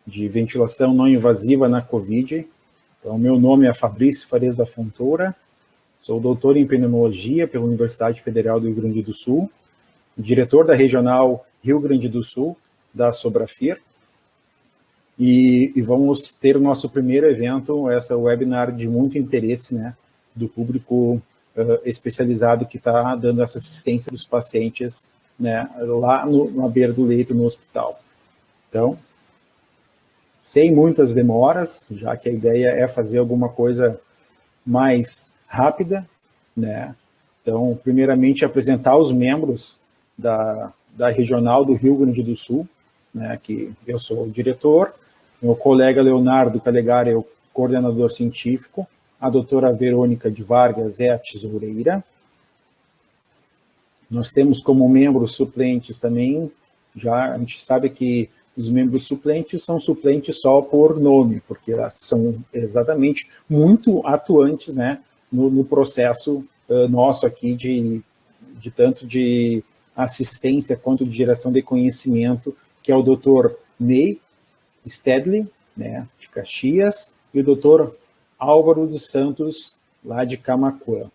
de ventilação não invasiva na COVID. Então, meu nome é Fabrício Farias da Fontoura, sou doutor em pneumologia pela Universidade Federal do Rio Grande do Sul, diretor da Regional Rio Grande do Sul, da Sobrafir, e vamos ter o nosso primeiro evento, essa webinar de muito interesse, né, do público especializado que está dando essa assistência dos pacientes, né, lá na beira do leito no hospital. Então, sem muitas demoras, já que a ideia é fazer alguma coisa mais rápida, né? Então, primeiramente, apresentar os membros da Regional do Rio Grande do Sul, né, que eu sou o diretor, meu colega Leonardo Calegari é o coordenador científico, a doutora Verônica de Vargas é a tesoureira. Nós temos como membros suplentes também, já a gente sabe que os membros suplentes são suplentes só por nome, porque são exatamente muito atuantes, né, no processo nosso aqui de tanto de assistência quanto de geração de conhecimento, que é o Dr. Ney Stedley, né, de Caxias, e o Dr. Álvaro dos Santos, lá de Camaquã.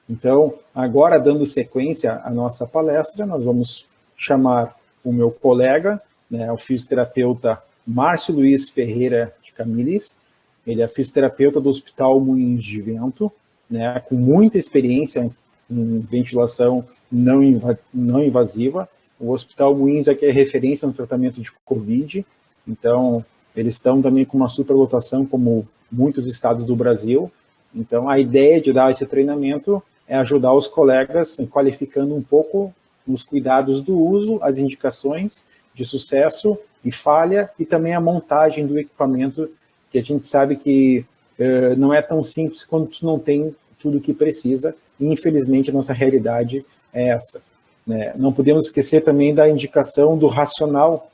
Então, agora, dando sequência à nossa palestra, nós vamos chamar o meu colega, né, o fisioterapeuta Márcio Luiz Ferreira de Camilles. Ele é fisioterapeuta do Hospital Moinhos de Vento, né, com muita experiência em ventilação não invasiva. O Hospital Moinhos aqui é referência no tratamento de COVID, então eles estão também com uma superlotação, como muitos estados do Brasil. Então, a ideia de dar esse treinamento é ajudar os colegas qualificando um pouco os cuidados do uso, as indicações de sucesso e falha, e também a montagem do equipamento, que a gente sabe que não é tão simples quando tu não tem tudo o que precisa, e infelizmente a nossa realidade é essa, né? Não podemos esquecer também da indicação do racional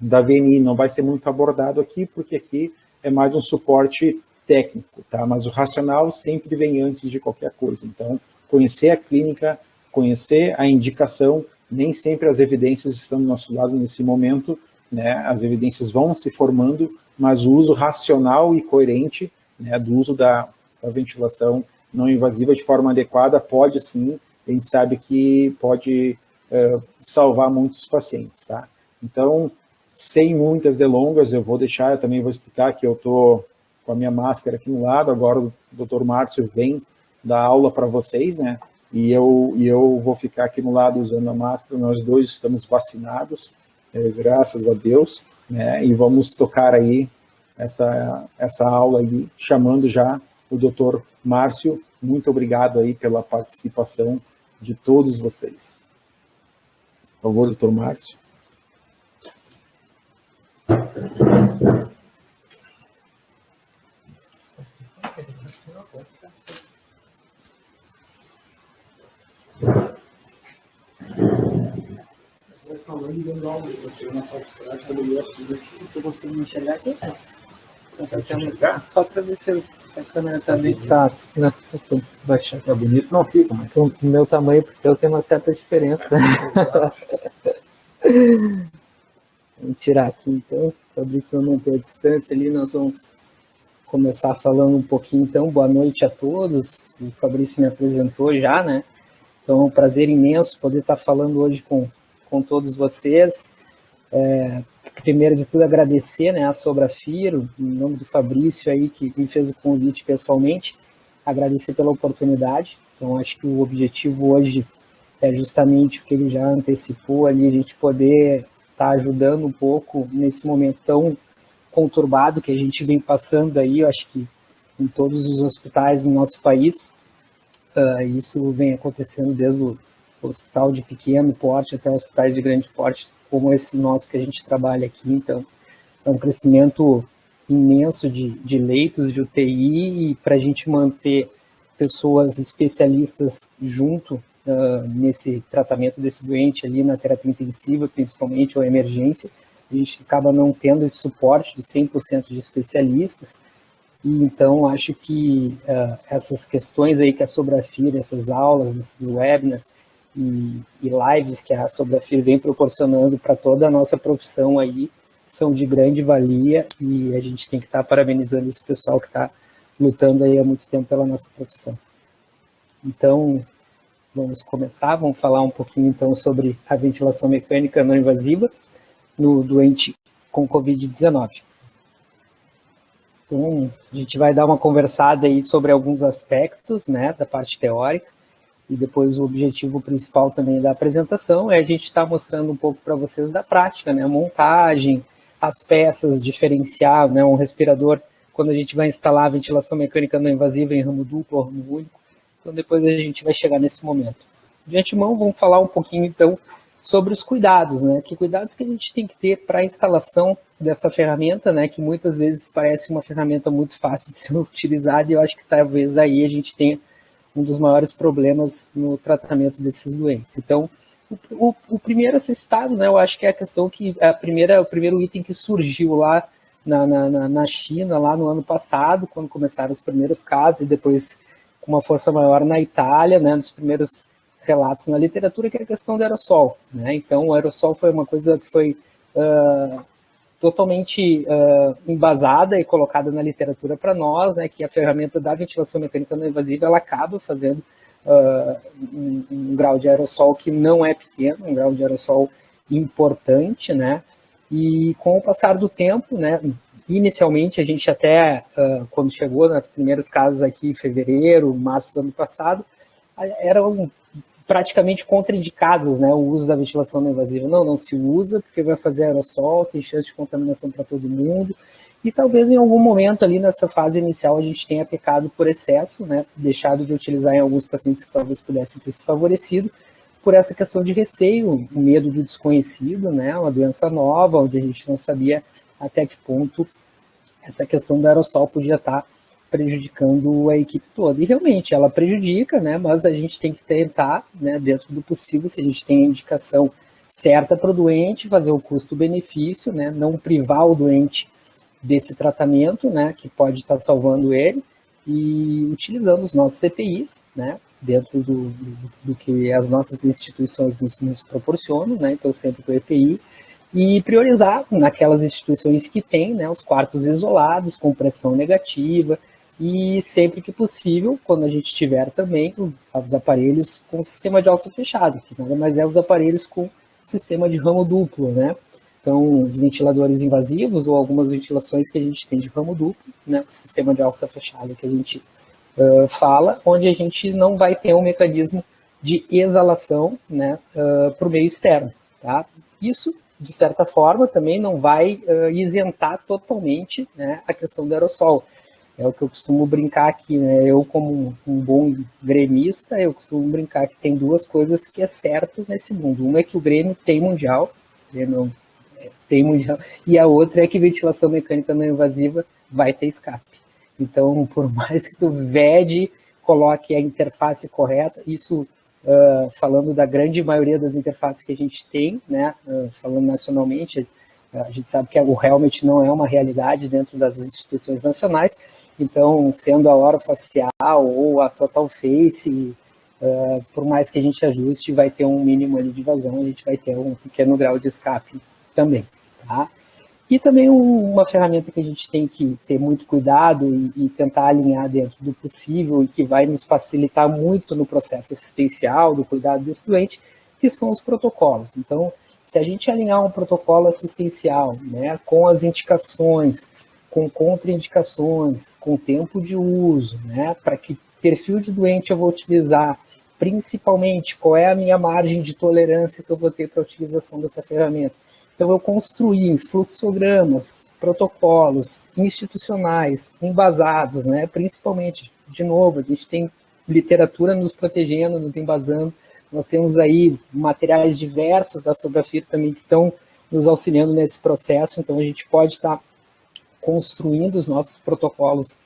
da VNI, não vai ser muito abordado aqui, porque aqui é mais um suporte técnico, tá? Mas o racional sempre vem antes de qualquer coisa. Então, conhecer a clínica, conhecer a indicação, nem sempre as evidências estão do nosso lado nesse momento, né? As evidências vão se formando, mas o uso racional e coerente, né, do uso da ventilação não invasiva de forma adequada pode sim, a gente sabe que pode salvar muitos pacientes, tá? Então, sem muitas delongas, eu também vou explicar que eu estou com a minha máscara aqui no lado, agora o Dr. Márcio vem dar aula para vocês, né? E eu vou ficar aqui no lado usando a máscara, nós dois estamos vacinados, graças a Deus, né? E vamos tocar aí essa aula aí, chamando já o Dr. Márcio. Muito obrigado aí pela participação de todos vocês. Por favor, Dr. Márcio. Você não enxergar aqui? Só para ver se a câmera também está. Baixar. É bonito, não fica, mas o meu tamanho, porque eu tenho uma certa diferença. Vamos tirar aqui então. O Fabrício vai manter a distância ali. Nós vamos começar falando um pouquinho então. Boa noite a todos. O Fabrício me apresentou já, né? Então é um prazer imenso poder estar falando hoje com todos vocês. Primeiro de tudo, agradecer, né, a Sobrafir, em nome do Fabrício aí, que me fez o convite pessoalmente, agradecer pela oportunidade. Então, acho que o objetivo hoje é justamente o que ele já antecipou ali, a gente poder estar ajudando um pouco nesse momento tão conturbado que a gente vem passando aí. Eu acho que em todos os hospitais do nosso país, isso vem acontecendo desde o hospital de pequeno porte até hospitais de grande porte, como esse nosso que a gente trabalha aqui. Então, é um crescimento imenso de leitos de UTI, e para a gente manter pessoas especialistas junto nesse tratamento desse doente ali na terapia intensiva, principalmente, ou emergência, a gente acaba não tendo esse suporte de 100% de especialistas. E então acho que essas questões aí que a Sobrafir, essas aulas, esses webinars e lives que a Sobrafir vem proporcionando para toda a nossa profissão aí, são de grande valia e a gente tem que estar parabenizando esse pessoal que está lutando aí há muito tempo pela nossa profissão. Então, vamos começar, vamos falar um pouquinho então sobre a ventilação mecânica não invasiva no doente com Covid-19. Então, a gente vai dar uma conversada aí sobre alguns aspectos, né, da parte teórica, e depois o objetivo principal também da apresentação é a gente estar mostrando um pouco para vocês da prática, né, a montagem, as peças, diferenciar, né, um respirador, quando a gente vai instalar a ventilação mecânica não invasiva em ramo duplo ou ramo único. Então, depois a gente vai chegar nesse momento. De antemão, vamos falar um pouquinho, então, sobre os cuidados, né? Que cuidados que a gente tem que ter para a instalação dessa ferramenta, né? Que muitas vezes parece uma ferramenta muito fácil de ser utilizada e eu acho que talvez aí a gente tenha um dos maiores problemas no tratamento desses doentes. Então, o primeiro a ser citado, né? Eu acho que é a questão que o primeiro item que surgiu lá na China, lá no ano passado, quando começaram os primeiros casos, e depois com uma força maior na Itália, né, nos primeiros relatos na literatura, que é a questão do aerossol, né? Então, o aerossol foi uma coisa que foi totalmente embasada e colocada na literatura para nós, né, que a ferramenta da ventilação mecânica não invasiva, ela acaba fazendo um grau de aerossol que não é pequeno, um grau de aerossol importante, né? E com o passar do tempo, né, inicialmente a gente até, quando chegou nos primeiros casos aqui em fevereiro, março do ano passado, eram praticamente contraindicados, né, o uso da ventilação não invasiva. Não se usa porque vai fazer aerossol, tem chance de contaminação para todo mundo, e talvez em algum momento ali nessa fase inicial a gente tenha pecado por excesso, né, deixado de utilizar em alguns pacientes que talvez pudessem ter se favorecido, por essa questão de receio, o medo do desconhecido, né, uma doença nova, onde a gente não sabia até que ponto essa questão do aerossol podia estar prejudicando a equipe toda. E realmente ela prejudica, né, mas a gente tem que tentar, né, dentro do possível, se a gente tem a indicação certa para o doente, fazer o custo-benefício, né, não privar o doente desse tratamento, né, que pode estar salvando ele, e utilizando os nossos CPIs, né, dentro do que as nossas instituições nos proporcionam, né, então sempre com o EPI, e priorizar naquelas instituições que têm, né, os quartos isolados, com pressão negativa, e sempre que possível, quando a gente tiver também os aparelhos com sistema de alça fechada, que nada mais é os aparelhos com sistema de ramo duplo, né, então os ventiladores invasivos ou algumas ventilações que a gente tem de ramo duplo, né, o sistema de alça fechada que a gente fala, onde a gente não vai ter um mecanismo de exalação, né, para o meio externo, tá? Isso, de certa forma, também não vai isentar totalmente, né, a questão do aerossol. É o que eu costumo brincar aqui, né? Eu, como um bom gremista, eu costumo brincar que tem duas coisas que é certo nesse mundo. Uma é que o Grêmio tem mundial, e a outra é que ventilação mecânica não invasiva vai ter escape. Então, por mais que tu vede, coloque a interface correta, isso falando da grande maioria das interfaces que a gente tem, né, falando nacionalmente, a gente sabe que o Helmet não é uma realidade dentro das instituições nacionais, então, sendo a orofacial ou a Total Face, por mais que a gente ajuste, vai ter um mínimo ali de vazão, a gente vai ter um pequeno grau de escape também, tá? E também uma ferramenta que a gente tem que ter muito cuidado e tentar alinhar dentro do possível e que vai nos facilitar muito no processo assistencial, do cuidado desse doente, que são os protocolos. Então, se a gente alinhar um protocolo assistencial, né, com as indicações, com contraindicações, com tempo de uso, né, para que perfil de doente eu vou utilizar, principalmente qual é a minha margem de tolerância que eu vou ter para a utilização dessa ferramenta. Então, eu construí fluxogramas, protocolos institucionais, embasados, né? Principalmente, de novo, a gente tem literatura nos protegendo, nos embasando, nós temos aí materiais diversos da Sobrafir também que estão nos auxiliando nesse processo, então a gente pode estar construindo os nossos protocolos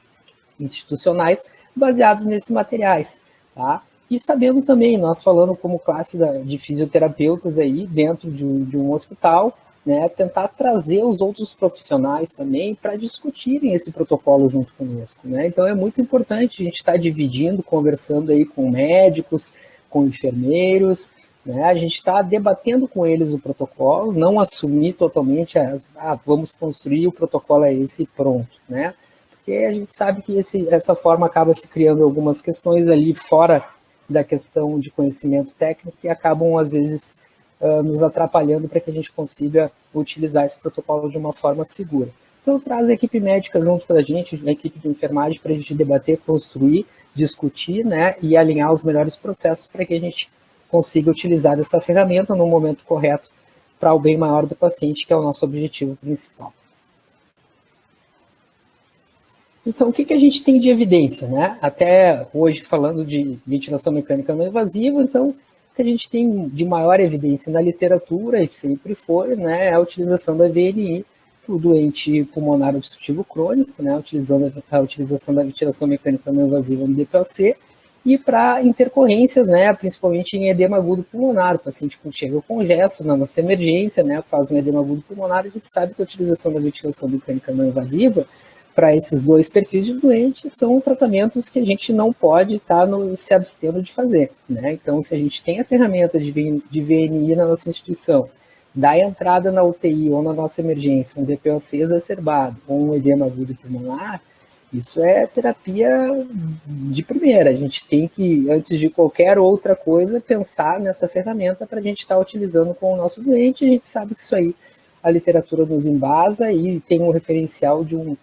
institucionais baseados nesses materiais, tá? E sabendo também, nós falando como classe de fisioterapeutas aí dentro de um hospital, né, tentar trazer os outros profissionais também para discutirem esse protocolo junto conosco, né? Então é muito importante a gente estar dividindo, conversando aí com médicos, com enfermeiros, né? A gente está debatendo com eles o protocolo, não assumir totalmente, vamos construir, o protocolo é esse e pronto, né? Porque a gente sabe que essa forma acaba se criando algumas questões ali fora da questão de conhecimento técnico que acabam, às vezes, nos atrapalhando para que a gente consiga utilizar esse protocolo de uma forma segura. Então, traz a equipe médica junto com a gente, a equipe de enfermagem, para a gente debater, construir, discutir, né, e alinhar os melhores processos para que a gente consiga utilizar essa ferramenta no momento correto para o bem maior do paciente, que é o nosso objetivo principal. Então, o que a gente tem de evidência, né? Até hoje, falando de ventilação mecânica não invasiva, então, o que a gente tem de maior evidência na literatura, e sempre foi, né, é a utilização da VNI para o doente pulmonar obstrutivo crônico, né, a utilização da ventilação mecânica não invasiva no DPOC, e para intercorrências, né, principalmente em edema agudo pulmonar. O paciente quando chega com gesto na nossa emergência, né, faz um edema agudo pulmonar, a gente sabe que a utilização da ventilação mecânica não invasiva para esses dois perfis de doentes são tratamentos que a gente não pode estar se abstendo de fazer, né? Então, se a gente tem a ferramenta de VNI na nossa instituição, da entrada na UTI ou na nossa emergência, um DPOC exacerbado ou um edema agudo pulmonar, isso é terapia de primeira. A gente tem que, antes de qualquer outra coisa, pensar nessa ferramenta para a gente estar utilizando com o nosso doente. A gente sabe que isso aí, a literatura nos embasa e tem um referencial de um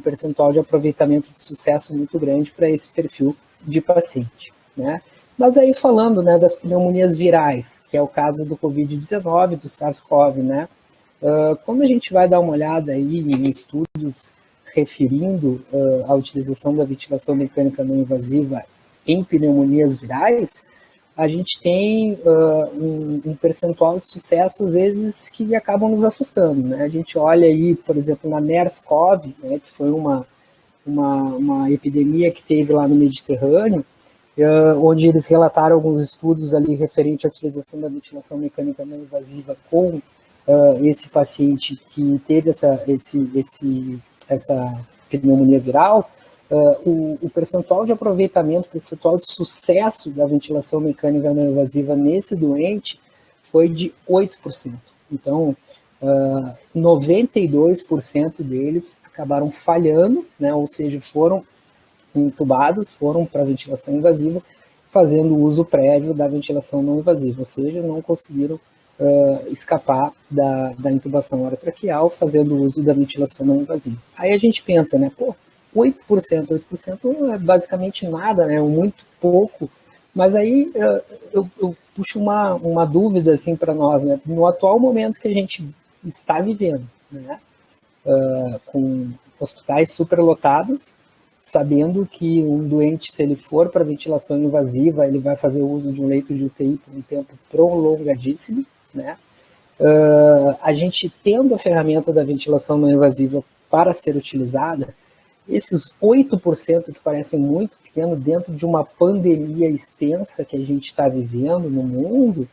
percentual de aproveitamento de sucesso muito grande para esse perfil de paciente, né? Mas aí falando, né, das pneumonias virais, que é o caso do Covid-19, do SARS-CoV, né? Quando a gente vai dar uma olhada aí em estudos referindo a utilização da ventilação mecânica não invasiva em pneumonias virais, a gente tem um percentual de sucesso, às vezes, que acabam nos assustando, né? A gente olha aí, por exemplo, na MERS-CoV, né, que foi uma epidemia que teve lá no Mediterrâneo, onde eles relataram alguns estudos ali referente à utilização da ventilação mecânica não invasiva com esse paciente que teve essa pneumonia viral. O percentual de aproveitamento, o percentual de sucesso da ventilação mecânica não invasiva nesse doente foi de 8%. Então, 92% deles acabaram falhando, né, ou seja, foram intubados, foram para a ventilação invasiva, fazendo uso prévio da ventilação não invasiva, ou seja, não conseguiram escapar da intubação orotraqueal, fazendo uso da ventilação não invasiva. Aí a gente pensa, né, 8% é basicamente nada, né, muito pouco, mas aí eu puxo uma dúvida assim para nós, né, no atual momento que a gente está vivendo, né, com hospitais superlotados, sabendo que um doente, se ele for para ventilação invasiva, ele vai fazer uso de um leito de UTI por um tempo prolongadíssimo, né? A gente tendo a ferramenta da ventilação não invasiva para ser utilizada, esses 8% que parecem muito pequeno dentro de uma pandemia extensa que a gente está vivendo no mundo,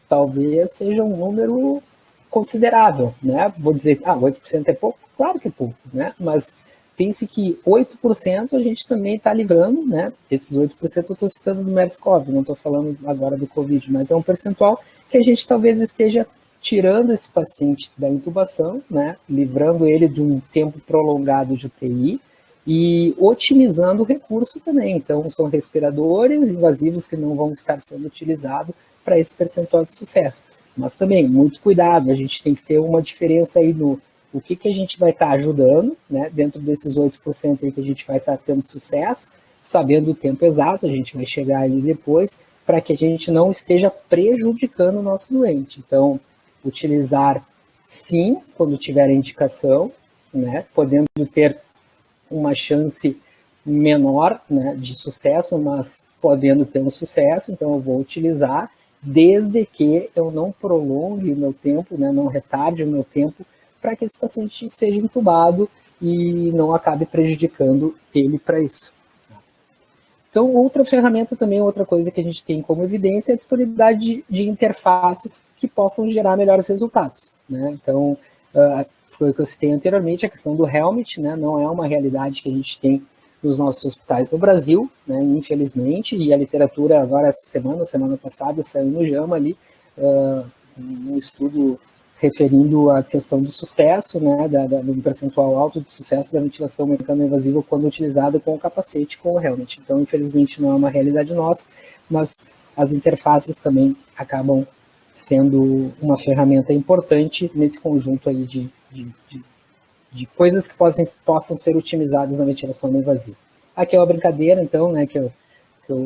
talvez seja um número considerável, né? Vou dizer, 8% é pouco? Claro que é pouco, né? Mas pense que 8% a gente também está livrando, né? Esses 8% eu estou citando do MERS-CoV, não estou falando agora do Covid, mas é um percentual que a gente talvez esteja tirando esse paciente da intubação, né? Livrando ele de um tempo prolongado de UTI e otimizando o recurso também. Então, são respiradores invasivos que não vão estar sendo utilizados para esse percentual de sucesso. Mas também, muito cuidado, a gente tem que ter uma diferença aí no o que a gente vai estar ajudando, né, dentro desses 8% aí que a gente vai estar tendo sucesso, sabendo o tempo exato, a gente vai chegar ali depois, para que a gente não esteja prejudicando o nosso doente. Então, utilizar sim, quando tiver a indicação, né, podendo ter uma chance menor, né, de sucesso, mas podendo ter um sucesso, então eu vou utilizar, desde que eu não prolongue o meu tempo, né, não retarde o meu tempo, para que esse paciente seja intubado e não acabe prejudicando ele para isso. Então, outra ferramenta também, outra coisa que a gente tem como evidência é a disponibilidade de interfaces que possam gerar melhores resultados, né? Então, foi o que eu citei anteriormente, a questão do Helmet, né? Não é uma realidade que a gente tem nos nossos hospitais no Brasil, né? Infelizmente, e a literatura agora essa semana passada, saiu no JAMA ali, um estudo referindo à questão do sucesso, né, do percentual alto de sucesso da ventilação mecano-invasiva quando utilizada com o capacete, com o helmet. Então, infelizmente, não é uma realidade nossa, mas as interfaces também acabam sendo uma ferramenta importante nesse conjunto aí de coisas que possam ser otimizadas na ventilação não invasiva. Aqui é uma brincadeira, então, né, que eu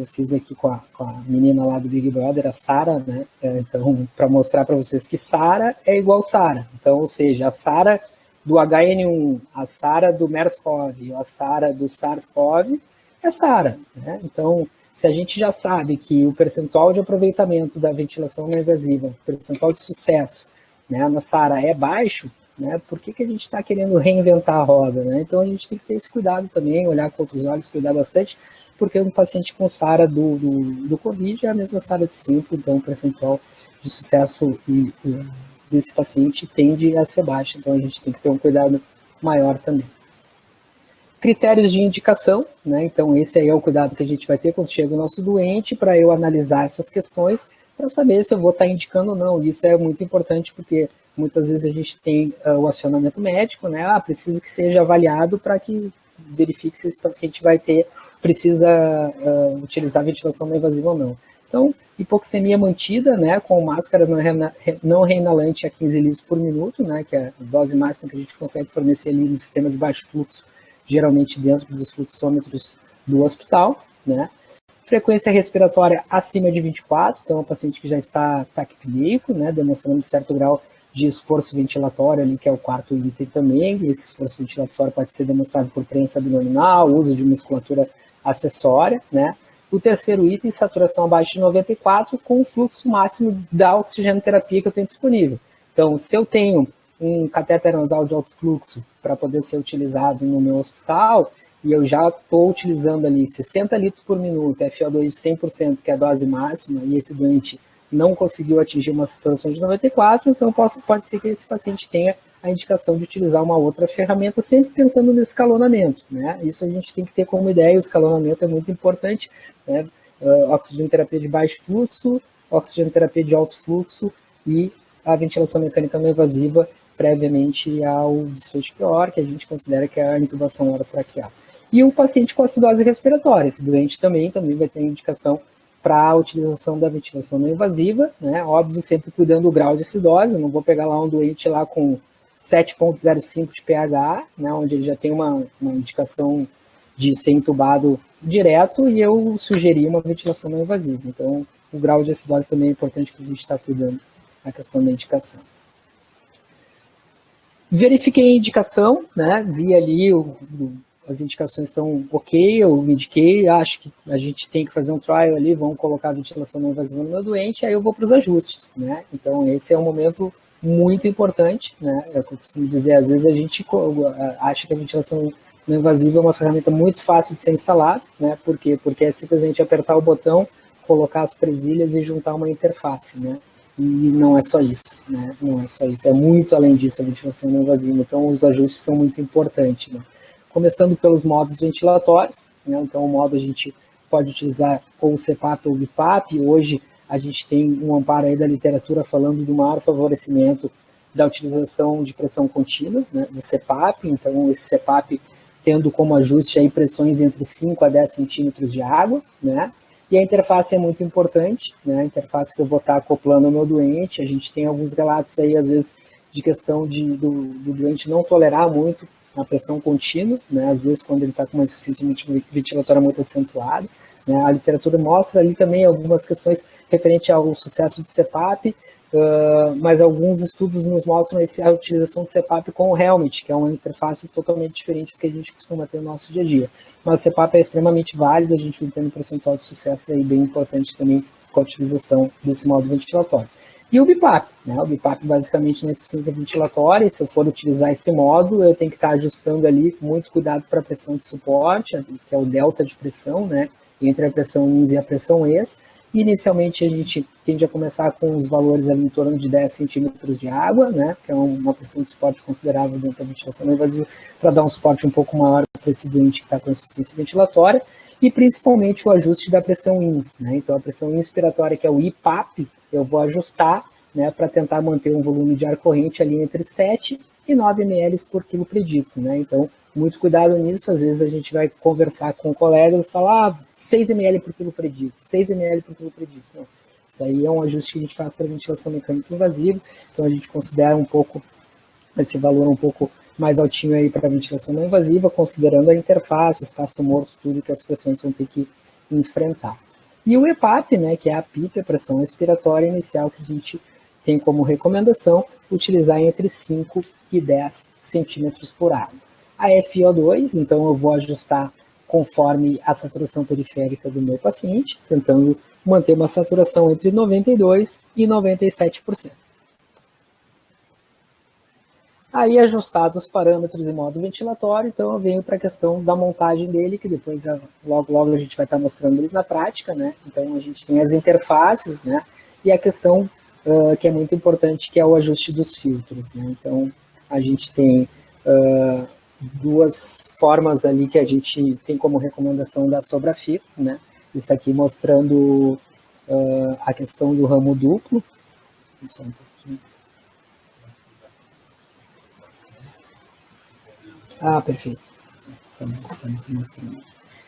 fiz aqui com a menina lá do Big Brother, a Sara, né? Então, para mostrar para vocês que Sara é igual Sara. Então, ou seja, a Sara do HN1, a Sara do MERS-CoV, a Sara do SARS-CoV é Sara, né? Então, se a gente já sabe que o percentual de aproveitamento da ventilação não invasiva, o percentual de sucesso, né, na Sara é baixo, né? Por que a gente está querendo reinventar a roda, né? Então, a gente tem que ter esse cuidado também, olhar com outros olhos, cuidar bastante, porque um paciente com SARA do COVID é a mesma SARA de sempre, então o percentual de sucesso desse paciente tende a ser baixo, então a gente tem que ter um cuidado maior também. Critérios de indicação, né? Então esse aí é o cuidado que a gente vai ter quando chega o nosso doente, para eu analisar essas questões, para saber se eu vou estar indicando ou não. Isso é muito importante, porque muitas vezes a gente tem o acionamento médico, né? Preciso que seja avaliado para que verifique se esse paciente precisa utilizar ventilação não invasiva ou não. Então, hipoxemia mantida, né, com máscara não reinalante a 15 litros por minuto, né, que é a dose máxima que a gente consegue fornecer ali no sistema de baixo fluxo, geralmente dentro dos fluxômetros do hospital, né. Frequência respiratória acima de 24, então é um paciente que já está taquipneico, né, demonstrando certo grau de esforço ventilatório ali, que é o quarto item também, e esse esforço ventilatório pode ser demonstrado por prensa abdominal, uso de musculatura acessória, né? O terceiro item, saturação abaixo de 94, com o fluxo máximo da oxigenoterapia que eu tenho disponível. Então, se eu tenho um catéter nasal de alto fluxo para poder ser utilizado no meu hospital, e eu já estou utilizando ali 60 litros por minuto, FO2 de 100%, que é a dose máxima, e esse doente não conseguiu atingir uma saturação de 94, então pode ser que esse paciente tenha a indicação de utilizar uma outra ferramenta, sempre pensando no escalonamento, né? Isso a gente tem que ter como ideia, o escalonamento é muito importante, né? Oxigenoterapia de baixo fluxo, oxigenoterapia de alto fluxo e a ventilação mecânica não invasiva previamente ao desfecho pior, que a gente considera que é a intubação orotraqueal. E o paciente com acidose respiratória, esse doente também vai ter indicação para a utilização da ventilação não invasiva, né? Óbvio, sempre cuidando do grau de acidose, não vou pegar lá um doente lá com 7,05 de pH, né, onde ele já tem uma indicação de ser intubado direto, e eu sugeri uma ventilação não invasiva. Então, o grau de acidose também é importante que a gente está cuidando na questão da indicação. Verifiquei a indicação, né, vi ali as indicações estão ok, eu me indiquei, acho que a gente tem que fazer um trial ali, vamos colocar a ventilação não invasiva no meu doente, aí eu vou para os ajustes, né? Então, esse é um momento muito importante, né? É o que eu costumo dizer, às vezes a gente acha que a ventilação não invasiva é uma ferramenta muito fácil de ser instalada, né? Por quê? Porque é simplesmente apertar o botão, colocar as presilhas e juntar uma interface, né? E não é só isso, né? Não é só isso, é muito além disso a ventilação não invasiva, então os ajustes são muito importantes, né? Começando pelos modos ventilatórios, né? Então o modo a gente pode utilizar ou o CPAP ou o BIPAP, hoje a gente tem um amparo aí da literatura falando do maior favorecimento da utilização de pressão contínua, né, do CPAP, então esse CPAP tendo como ajuste aí pressões entre 5 a 10 centímetros de água, né, e a interface é muito importante, né, a interface que eu vou estar acoplando ao meu doente, a gente tem alguns relatos aí, às vezes, de questão do doente não tolerar muito a pressão contínua, né, às vezes quando ele está com uma insuficiência ventilatória muito acentuada, né, a literatura mostra ali também algumas questões referentes ao sucesso do CPAP, mas alguns estudos nos mostram a utilização do CPAP com o helmet, que é uma interface totalmente diferente do que a gente costuma ter no nosso dia a dia. Mas o CPAP é extremamente válido, a gente tem um percentual de sucesso aí bem importante também com a utilização desse modo ventilatório. E o BIPAP, né? O BIPAP basicamente na insuficiência ventilatória, se eu for utilizar esse modo, eu tenho que estar ajustando ali muito cuidado para a pressão de suporte, que é o delta de pressão, né? Entre a pressão INS e a pressão ES. Inicialmente a gente tende a começar com os valores ali em torno de 10 centímetros de água, né, que é uma pressão de suporte considerável dentro da ventilação não invasiva, para dar um suporte um pouco maior para esse doente que está com insuficiência ventilatória, e principalmente o ajuste da pressão INS, né, então a pressão inspiratória, que é o IPAP, eu vou ajustar né, para tentar manter um volume de ar corrente ali entre 7 e 9 ml por quilo predito, né? Então, muito cuidado nisso, às vezes a gente vai conversar com colegas e falar 6 ml por quilo predito, 6 ml por quilo predito. Não, isso aí é um ajuste que a gente faz para ventilação mecânica invasiva, então a gente considera um pouco, esse valor um pouco mais altinho aí para ventilação não invasiva, considerando a interface, espaço morto, tudo que as pressões vão ter que enfrentar. E o EPAP, né, que é a PIP, a pressão respiratória inicial, que a gente tem como recomendação utilizar entre 5 e 10 centímetros por água. A FiO2, então eu vou ajustar conforme a saturação periférica do meu paciente, tentando manter uma saturação entre 92% e 97%. Aí, ajustados os parâmetros em modo ventilatório, então eu venho para a questão da montagem dele, que depois logo a gente vai estar mostrando ele na prática, né? Então a gente tem as interfaces, né? E a questão que é muito importante, que é o ajuste dos filtros, né? Então a gente tem duas formas ali que a gente tem como recomendação da Sobrafil, né? Isso aqui mostrando a questão do ramo duplo. Só um pouquinho. Perfeito.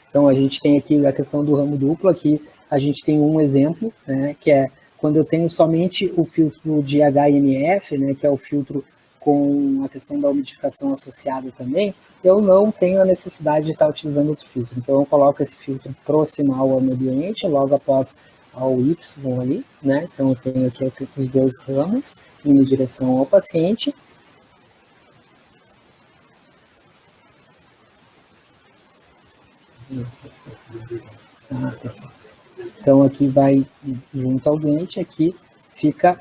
Então, a gente tem aqui a questão do ramo duplo. Aqui a gente tem um exemplo, né, que é quando eu tenho somente o filtro de HNF, né, que é o filtro com a questão da umidificação associada também, eu não tenho a necessidade de estar utilizando outro filtro. Então, eu coloco esse filtro proximal ao meu doente, logo após ao Y ali, né? Então, eu tenho aqui os dois ramos indo em direção ao paciente. Então aqui vai junto ao doente, aqui fica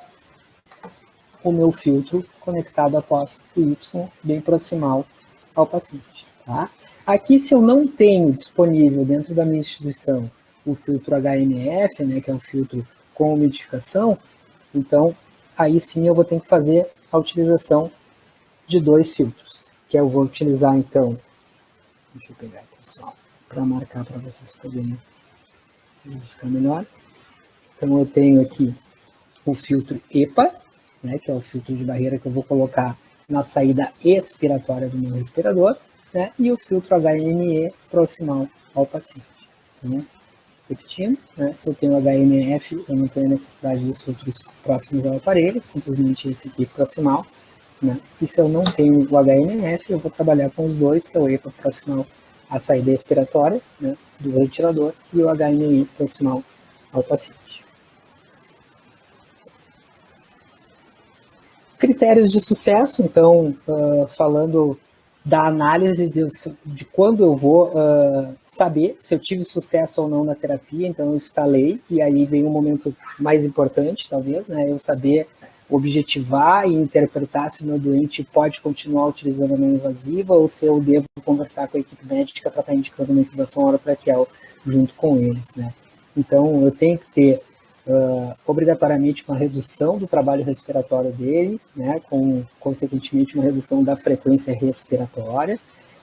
o meu filtro conectado após o Y, bem proximal ao paciente. Tá? Aqui, se eu não tenho disponível dentro da minha instituição o filtro HNF, né, que é um filtro com umidificação, então aí sim eu vou ter que fazer a utilização de dois filtros, que eu vou utilizar então, deixa eu pegar aqui só, para marcar para vocês poderem ficar melhor. Então eu tenho aqui o filtro EPA, né, que é o filtro de barreira que eu vou colocar na saída expiratória do meu respirador, né, e o filtro HNE proximal ao paciente. Então, repetindo, né, se eu tenho HNF, eu não tenho necessidade dos filtros próximos ao aparelho, simplesmente esse aqui proximal, né, e se eu não tenho o HNF, eu vou trabalhar com os dois, que é o EPA proximal à saída expiratória, né, do ventilador, e o HNI proximal ao paciente. Critérios de sucesso, então, falando da análise de quando eu vou saber se eu tive sucesso ou não na terapia, então eu instalei, e aí vem um momento mais importante, talvez, né, eu saber objetivar e interpretar se o meu doente pode continuar utilizando a não invasiva ou se eu devo conversar com a equipe médica para estar indicando uma intubação orotraqueal junto com eles, né. Então, eu tenho que ter obrigatoriamente uma redução do trabalho respiratório dele, né, com, consequentemente, uma redução da frequência respiratória,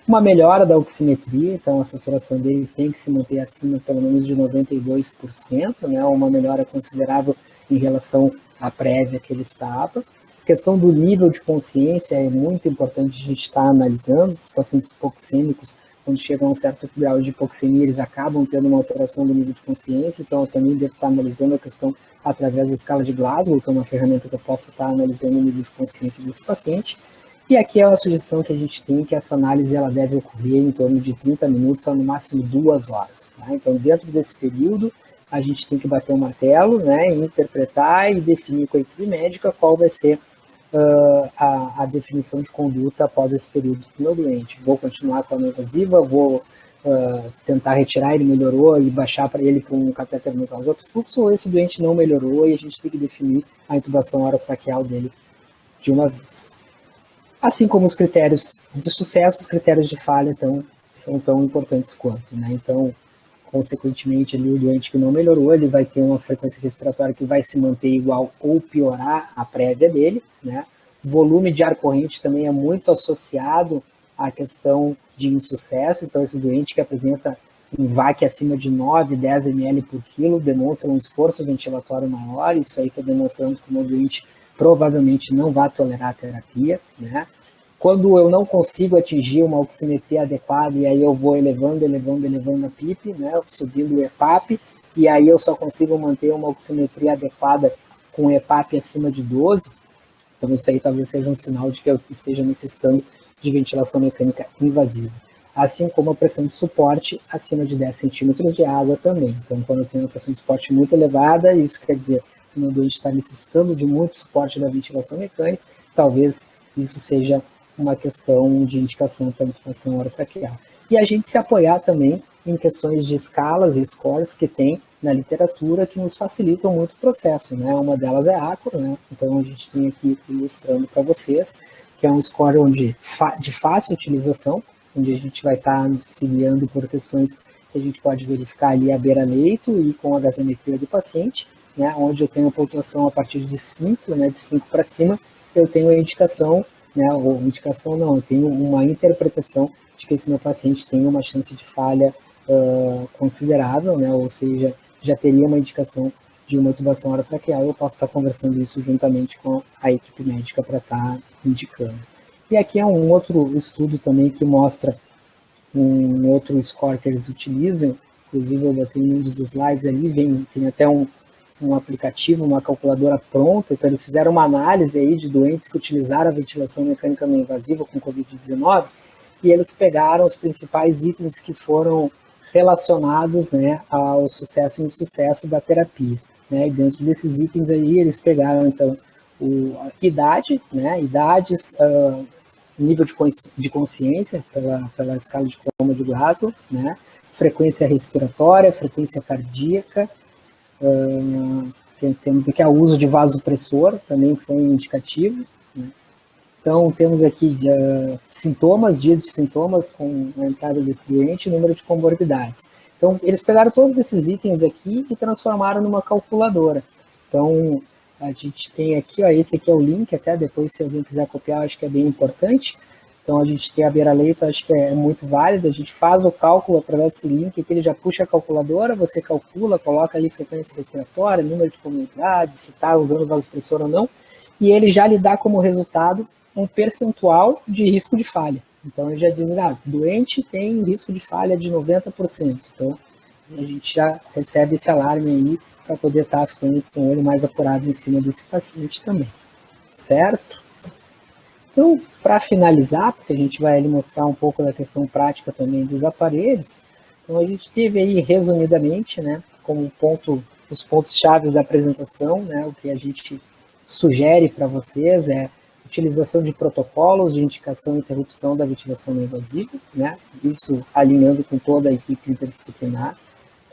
uma melhora da oximetria, então a saturação dele tem que se manter acima pelo menos de 92%, né, uma melhora considerável em relação à prévia que ele estava. A questão do nível de consciência é muito importante a gente estar analisando. Os pacientes hipoxêmicos, quando chegam a um certo grau de hipoxemia, eles acabam tendo uma alteração do nível de consciência, então eu também devo estar analisando a questão através da escala de Glasgow, que é uma ferramenta que eu posso estar analisando o nível de consciência desse paciente. E aqui é uma sugestão que a gente tem, que essa análise ela deve ocorrer em torno de 30 minutos a no máximo 2 horas. Tá? Então, dentro desse período, a gente tem que bater o martelo, né, interpretar e definir com a equipe médica qual vai ser a definição de conduta após esse período do meu doente. Vou continuar com a não invasiva, vou tentar retirar, ele melhorou, e baixar para ele para um catéter nasal de alto fluxo, ou esse doente não melhorou e a gente tem que definir a intubação orotraqueal dele de uma vez. Assim como os critérios de sucesso, os critérios de falha são tão importantes quanto, né? Então, consequentemente, ali, o doente que não melhorou, ele vai ter uma frequência respiratória que vai se manter igual ou piorar a prévia dele, né? Volume de ar corrente também é muito associado à questão de insucesso, então esse doente que apresenta um VAC acima de 9, 10 ml por quilo demonstra um esforço ventilatório maior, isso aí está demonstrando que o doente provavelmente não vai tolerar a terapia, né? Quando eu não consigo atingir uma oximetria adequada, e aí eu vou elevando a PIP, né, subindo o EPAP, e aí eu só consigo manter uma oximetria adequada com EPAP acima de 12, então isso aí talvez seja um sinal de que eu esteja necessitando de ventilação mecânica invasiva. Assim como a pressão de suporte acima de 10 centímetros de água também. Então, quando eu tenho uma pressão de suporte muito elevada, isso quer dizer que o meu doente está necessitando de muito suporte da ventilação mecânica, talvez isso seja uma questão de indicação para ventilação orotraqueal. E a gente se apoiar também em questões de escalas e scores que tem na literatura que nos facilitam muito o processo, né? Uma delas é a ACUR, né? Então a gente tem aqui ilustrando para vocês, que é um score onde, de fácil utilização, onde a gente vai estar se guiando por questões que a gente pode verificar ali à beira-leito e com a gasometria do paciente, né? Onde eu tenho a pontuação a partir de 5, né? De 5 para cima, eu tenho a indicação, né? Ou indicação não, eu tenho uma interpretação de que esse meu paciente tem uma chance de falha considerável, né? Ou seja, já teria uma indicação de uma intubação orotraqueal, eu posso estar conversando isso juntamente com a equipe médica para estar indicando. E aqui é um outro estudo também que mostra um outro score que eles utilizam, inclusive eu botei em um dos slides ali, tem até um aplicativo, uma calculadora pronta, então eles fizeram uma análise aí de doentes que utilizaram a ventilação mecânica não invasiva com Covid-19, e eles pegaram os principais itens que foram relacionados, né, ao sucesso e insucesso da terapia, né, e dentro desses itens aí eles pegaram então a idade, né, idades, nível de consciência pela escala de Coma de Glasgow, né, frequência respiratória, frequência cardíaca, temos aqui o uso de vasopressor, também foi indicativo, né. Então, temos aqui sintomas, dias de sintomas com a entrada desse doente, número de comorbidades. Então, eles pegaram todos esses itens aqui e transformaram numa calculadora. Então, a gente tem aqui, ó, esse aqui é o link, até depois, se alguém quiser copiar, acho que é bem importante. Então, a gente tem a beira-leito, acho que é muito válido, a gente faz o cálculo através desse link, que ele já puxa a calculadora, você calcula, coloca ali frequência respiratória, número de comorbidades, se está usando vasopressor ou não, e ele já lhe dá como resultado um percentual de risco de falha. Então, ele já diz, doente tem risco de falha de 90%. Então, a gente já recebe esse alarme aí para poder estar ficando com o olho mais apurado em cima desse paciente também. Certo? Então, para finalizar, porque a gente vai ali mostrar um pouco da questão prática também dos aparelhos, então a gente teve aí, resumidamente, né, como os pontos-chave da apresentação, né, o que a gente sugere para vocês é utilização de protocolos de indicação e interrupção da ventilação não invasiva, né? Isso alinhando com toda a equipe interdisciplinar.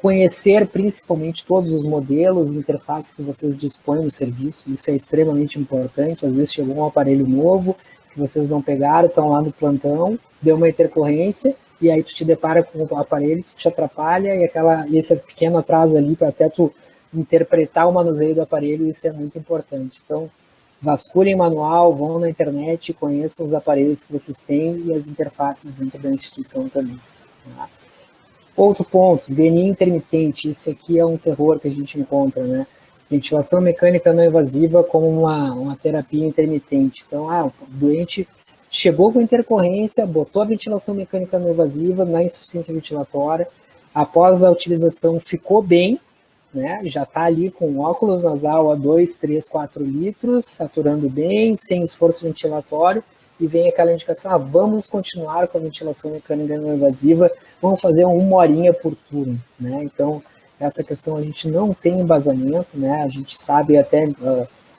Conhecer principalmente todos os modelos e interfaces que vocês dispõem no serviço, isso é extremamente importante. Às vezes chegou um aparelho novo que vocês não pegaram, estão lá no plantão, deu uma intercorrência, e aí tu te depara com o aparelho, tu te atrapalha, e esse pequeno atraso ali para até tu interpretar o manuseio do aparelho, isso é muito importante. Então, vasculhem manual, vão na internet, conheçam os aparelhos que vocês têm e as interfaces dentro da instituição também. Tá? Outro ponto, DNI intermitente, isso aqui é um terror que a gente encontra, né? Ventilação mecânica não invasiva como uma terapia intermitente. Então, o doente chegou com intercorrência, botou a ventilação mecânica não invasiva na insuficiência ventilatória, após a utilização ficou bem, né, já está ali com óculos nasal a 2, 3, 4 litros, saturando bem, sem esforço ventilatório, e vem aquela indicação, vamos continuar com a ventilação mecânica não invasiva, vamos fazer 1 horinha por turno, né? Então, essa questão a gente não tem embasamento, né? A gente sabe até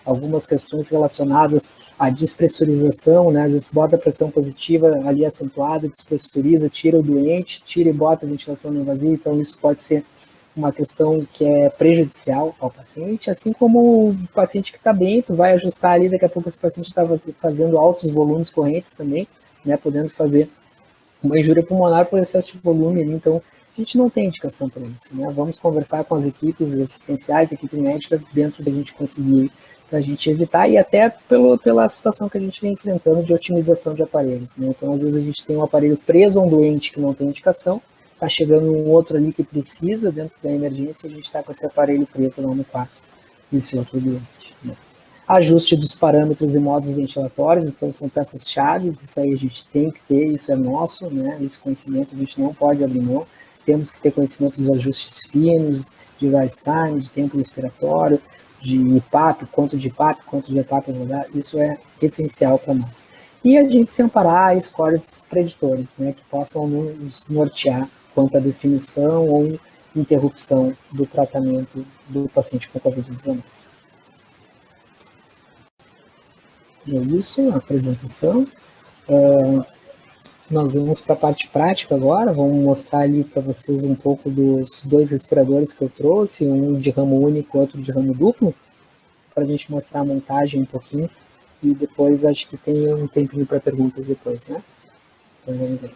algumas questões relacionadas à despressurização, né? Às vezes bota a pressão positiva ali acentuada, despressuriza, tira o doente, tira e bota a ventilação não invasiva, então isso pode ser uma questão que é prejudicial ao paciente, assim como o paciente que está bem, tu vai ajustar ali, daqui a pouco esse paciente está fazendo altos volumes correntes também, né, podendo fazer uma injúria pulmonar por excesso de volume ali, então a gente não tem indicação para isso, né, vamos conversar com as equipes assistenciais, equipe médica, dentro da gente conseguir, para a gente evitar, e até pela situação que a gente vem enfrentando de otimização de aparelhos, né, então às vezes a gente tem um aparelho preso a um doente que não tem indicação, está chegando um outro ali que precisa dentro da emergência, a gente está com esse aparelho preso lá no quarto desse outro doente, né? Ajuste dos parâmetros e modos ventilatórios, então são peças-chave, isso aí a gente tem que ter, isso é nosso, né? Esse conhecimento a gente não pode abrir mão, temos que ter conhecimento dos ajustes finos, de rise time, de tempo respiratório, de IPAP, quanto de EPAP vou dar, isso é essencial para nós. E a gente se amparar a scores preditores, né, que possam nos nortear quanto à definição ou interrupção do tratamento do paciente com Covid-19. É isso, a apresentação. Nós vamos para a parte prática agora, vamos mostrar ali para vocês um pouco dos 2 respiradores que eu trouxe, um de ramo único, outro de ramo duplo, para a gente mostrar a montagem um pouquinho, e depois acho que tem um tempinho para perguntas depois, né? Então vamos aí.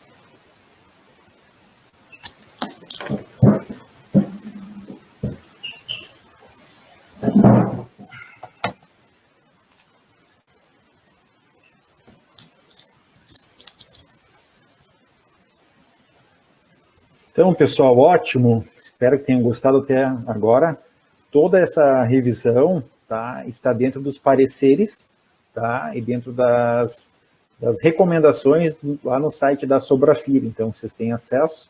Então, pessoal, ótimo. Espero que tenham gostado até agora. Toda essa revisão, tá, está dentro dos pareceres, tá, e dentro das recomendações lá no site da Sobrafir. Então, vocês têm acesso,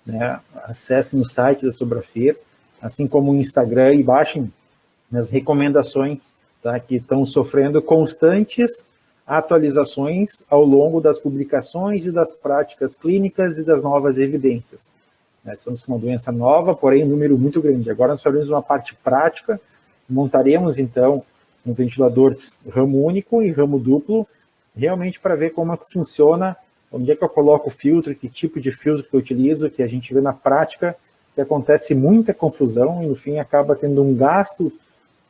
né? Acessem o site da Sobrafir, assim como o Instagram, e baixem as recomendações, tá, que estão sofrendo constantes atualizações ao longo das publicações e das práticas clínicas e das novas evidências. Nós estamos com uma doença nova, porém um número muito grande. Agora nós faremos uma parte prática, montaremos então um ventilador ramo único e ramo duplo, realmente para ver como é que funciona, onde é que eu coloco o filtro, que tipo de filtro que eu utilizo, que a gente vê na prática que acontece muita confusão e no fim acaba tendo um gasto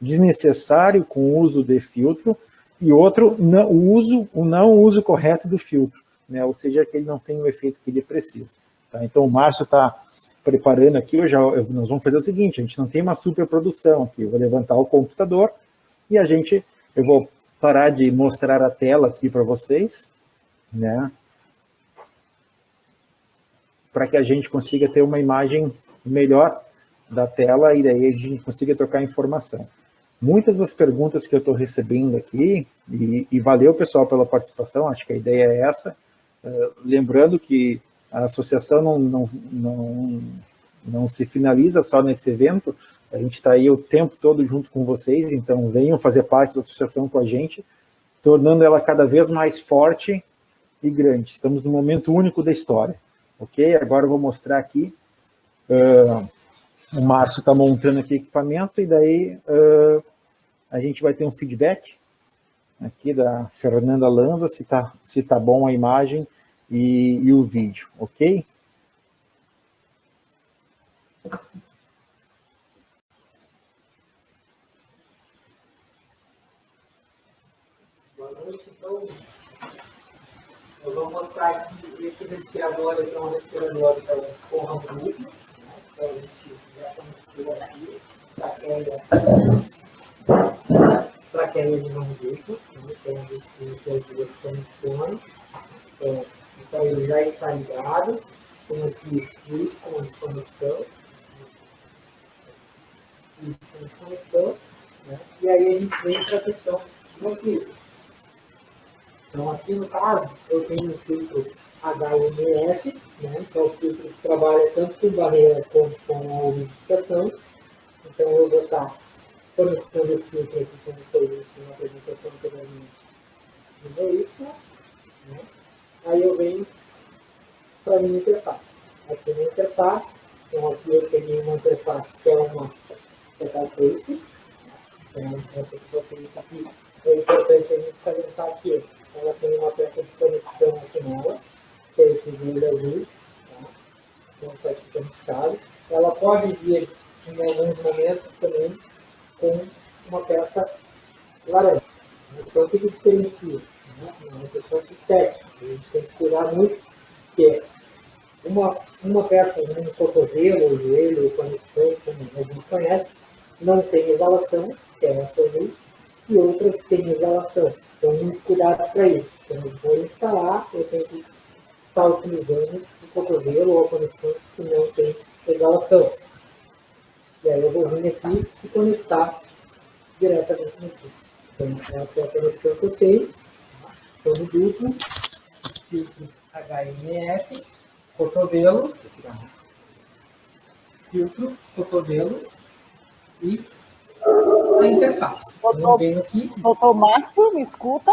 desnecessário com o uso de filtro, e outro, o não uso correto do filtro, né? Ou seja, que ele não tem o efeito que ele precisa. Tá? Então o Márcio está preparando aqui, nós vamos fazer o seguinte, a gente não tem uma superprodução aqui, eu vou levantar o computador e eu vou parar de mostrar a tela aqui para vocês, né? Para que a gente consiga ter uma imagem melhor da tela e daí a gente consiga trocar informação. Muitas das perguntas que eu estou recebendo aqui, e valeu, pessoal, pela participação, acho que a ideia é essa, lembrando que a associação não se finaliza só nesse evento, a gente está aí o tempo todo junto com vocês, então venham fazer parte da associação com a gente, tornando ela cada vez mais forte e grande. Estamos num momento único da história, ok? Agora eu vou mostrar aqui, o Márcio está montando aqui equipamento, e daí a gente vai ter um feedback aqui da Fernanda Lanza, se tá bom a imagem e o vídeo, ok? Boa noite, então. Eu vou mostrar aqui esse respirador, que é um respirador com ramo duplo, né? Então a gente já configura aqui, traqueia de ramo duplo, né? Então a gente tem as duas conexões. Então ele já está ligado, tem aqui o Y de conexão, né? E aí a gente vem para a questão do filtro. Então aqui no caso eu tenho um filtro HMF, né? Que é o filtro que trabalha tanto com barreira como com a umidificação. Então eu vou estar conectando esse filtro aqui, como foi visto na apresentação anteriormente, no Y, né? Aí eu venho para a minha interface. Aqui na interface, então aqui eu peguei uma interface que é uma interface. Então essa interface aqui é importante a gente salientar que ela tem uma peça de conexão aqui nela, que é esse vermelho azul, tá? Então está aqui conectado. Ela pode vir em alguns momentos também com uma peça laranja. Então o que diferencia? É uma questão estética. A gente tem que cuidar muito, porque uma peça, um cotovelo, ou joelho, ou conexão, como alguns conhecem, não tem exalação, que é essa azul, e outras têm exalação. Então, muito cuidado para isso. Então, eu vou instalar, eu tenho que está utilizando o cotovelo ou a conexão que não tem exalação. E aí eu vou vir aqui e conectar diretamente no tubo. Então, essa é a conexão que eu tenho. Estou no duplo, filtro HMF, cotovelo, filtro, cotovelo e a interface. Eu venho aqui. Doutor Márcio, me escuta?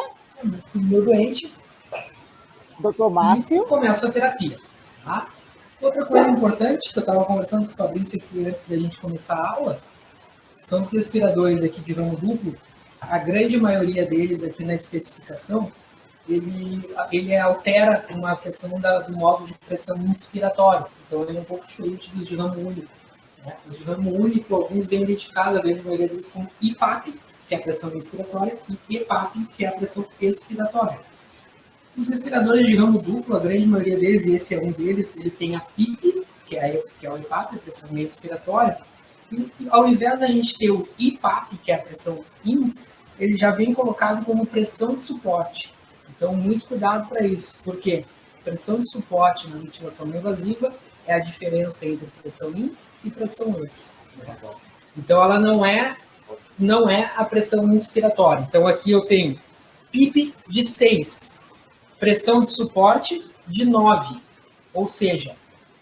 Meu doente. Doutor Márcio. E começo a terapia. Tá? Outra coisa importante que eu estava conversando com o Fabrício aqui antes da gente começar a aula são os respiradores aqui de ramo duplo. A grande maioria deles aqui na especificação, ele altera uma questão do modo de pressão inspiratória. Então, ele é um pouco diferente dos de ramo único. Né? Os de ramo único, alguns bem identificados, a grande maioria deles com IPAP, que é a pressão inspiratória, e EPAP, que é a pressão expiratória. Os respiradores de ramo duplo, a grande maioria deles, e esse é um deles, ele tem a PIP, que é o EPAP, a pressão expiratória, e ao invés da gente ter o IPAP, que é a pressão INS, ele já vem colocado como pressão de suporte. Então, muito cuidado para isso, porque pressão de suporte na ventilação não invasiva é a diferença entre pressão INS e pressão ES. Então, ela não é a pressão inspiratória. Então, aqui eu tenho PIP de 6, pressão de suporte de 9, ou seja,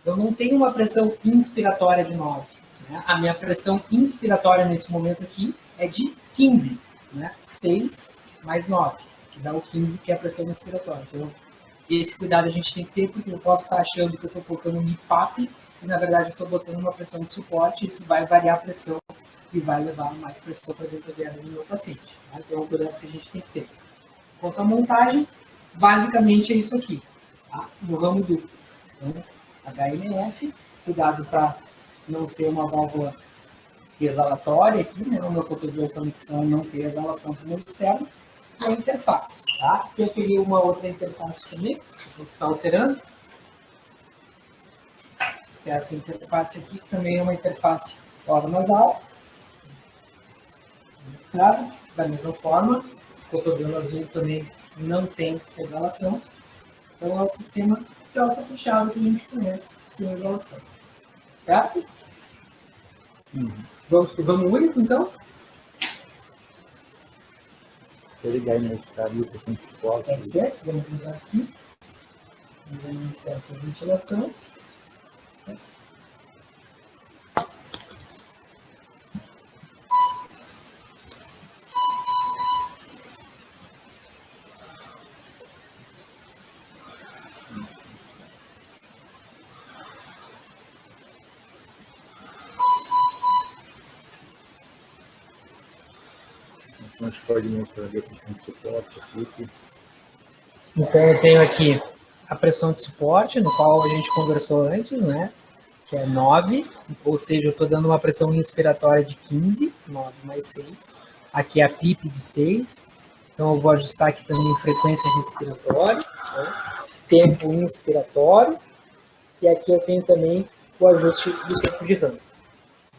eu não tenho uma pressão inspiratória de 9. Né? A minha pressão inspiratória nesse momento aqui é de 15, né? 6 mais 9, que dá o 15, que é a pressão inspiratória. Então, esse cuidado a gente tem que ter, porque eu posso estar achando que eu estou colocando um IPAP, e na verdade eu estou botando uma pressão de suporte, e isso vai variar a pressão e vai levar mais pressão para dentro do meu paciente. Tá? Então, é um cuidado que a gente tem que ter. Quanto à montagem, basicamente é isso aqui, tá? No ramo duplo. Então, HMF, cuidado para não ser uma válvula exalatória aqui, né? O meu cotovelo conexão não ter exalação para o meu externo, e a interface, tá? Aqui eu peguei uma outra interface também, que você está alterando. Essa interface aqui também é uma interface oro-nasal. Claro, da mesma forma, o cotovelo azul também não tem exalação. Então, é o sistema de alça fechada que a gente conhece sem exalação. Certo? Vamos para o ramo único, então? Vou ligar aí no estado de pressão de suporte. Pode ser. Vamos ligar aqui. Vamos iniciar aqui a ventilação. Então, a gente pode mostrar a pressão de suporte aqui. Então, eu tenho aqui a pressão de suporte, no qual a gente conversou antes, né? Que é 9, ou seja, eu estou dando uma pressão inspiratória de 15, 9 mais 6. Aqui é a PIP de 6. Então, eu vou ajustar aqui também frequência respiratória, né? Tempo inspiratório. E aqui eu tenho também o ajuste do tempo de ramo.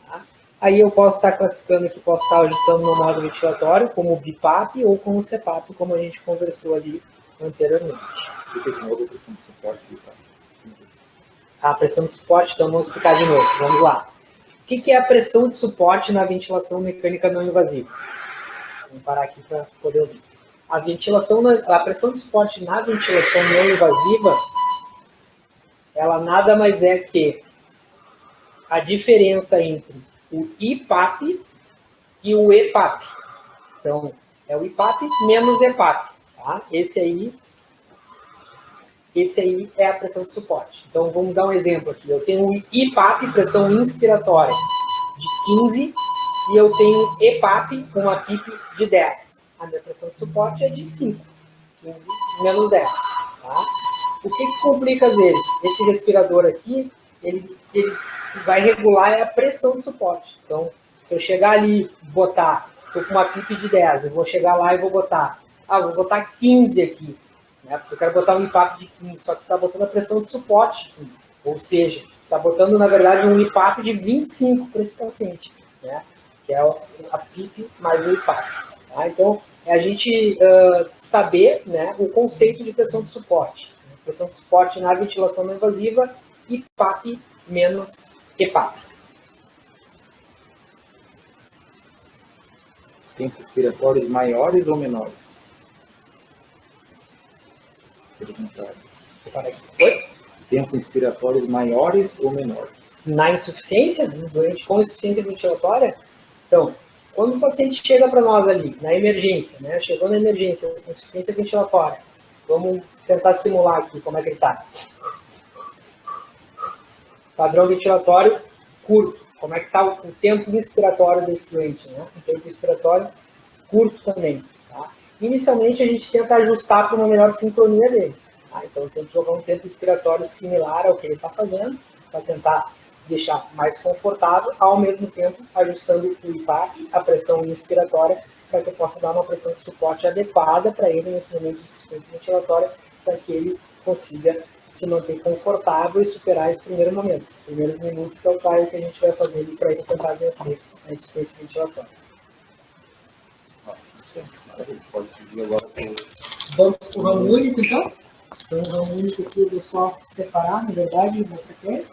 Tá? Aí eu posso estar classificando aqui, posso estar ajustando no modo ventilatório, como o BIPAP ou como o CPAP, como a gente conversou ali anteriormente. A pressão de suporte, então vamos explicar de novo. Vamos lá. O que é a pressão de suporte na ventilação mecânica não invasiva? Vamos parar aqui para poder ouvir. A pressão de suporte na ventilação não invasiva, ela nada mais é que a diferença entre o IPAP e o EPAP. Então, é o IPAP menos EPAP. Tá? Esse aí é a pressão de suporte. Então, vamos dar um exemplo aqui. Eu tenho um IPAP, pressão inspiratória, de 15, e eu tenho EPAP com uma PIP de 10. A minha pressão de suporte é de 5. 15 menos 10. Tá? O que complica às vezes? Esse respirador aqui, ele vai regular a pressão de suporte. Então, se eu chegar ali e botar, estou com uma PIP de 10, eu vou chegar lá e vou botar 15 aqui. Porque eu quero botar um IPAP de 15, só que está botando a pressão de suporte de 15. Ou seja, está botando, na verdade, um IPAP de 25 para esse paciente, né? Que é a PIP mais o IPAP. Tá? Então, é a gente saber, né, o conceito de pressão de suporte. pressão de suporte na ventilação não invasiva, IPAP menos EPAP. Tempos respiratórios maiores ou menores? Oi? Tempos respiratórios maiores ou menores? Na insuficiência, doente com insuficiência ventilatória, então, quando o paciente chega para nós ali, na emergência, né? Chegou na emergência, com insuficiência ventilatória, vamos tentar simular aqui como é que ele está. Padrão ventilatório curto. Como é que está o tempo inspiratório desse doente, né? O tempo inspiratório curto também, tá? Inicialmente, a gente tenta ajustar para uma melhor sincronia dele. Tá? Então, eu tento jogar um tempo inspiratório similar ao que ele está fazendo, para tentar deixar mais confortável, ao mesmo tempo ajustando o IPAP, a pressão inspiratória, para que eu possa dar uma pressão de suporte adequada para ele nesse momento de insuficiência ventilatória, para que ele consiga se manter confortável e superar esse primeiro momento, esses primeiros minutos, que é o trabalho que a gente vai fazer para ele tentar vencer a insuficiência ventilatória. Pode seguir agora. Vamos para o ramo único, então? Então, o ramo único aqui eu vou só separar, na verdade, uma traqueia.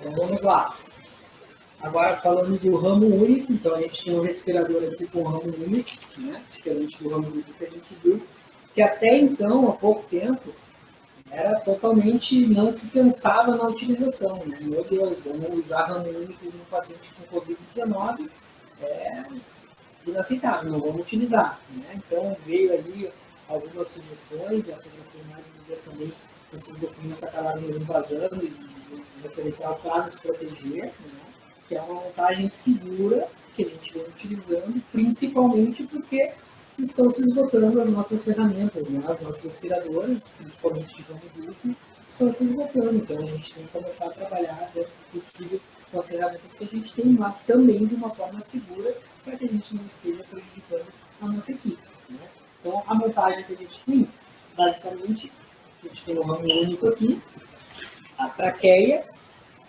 Então, vamos lá. Agora, falando do ramo único, então a gente tem um respirador aqui com ramo único, né? Diferente do ramo único que a gente viu, que até então, há pouco tempo, era totalmente, não se pensava na utilização, né? Meu Deus, vamos usar ramo único no paciente com Covid-19, é inaceitável, não vamos utilizar, né? Então, veio ali algumas sugestões, e a Sofia mais uma vez também, os documentos acabaram mesmo vazando, e referencial para nos proteger, né? Que é uma montagem segura que a gente vem utilizando, principalmente porque estão se esgotando as nossas ferramentas, né? As nossas respiradoras, principalmente de ramo duplo, estão se esgotando. Então, a gente tem que começar a trabalhar dentro do possível com as ferramentas que a gente tem, mas também de uma forma segura, para que a gente não esteja prejudicando a nossa equipe, né? Então, a montagem que a gente tem, basicamente, a gente tem um ramo único aqui, a traqueia,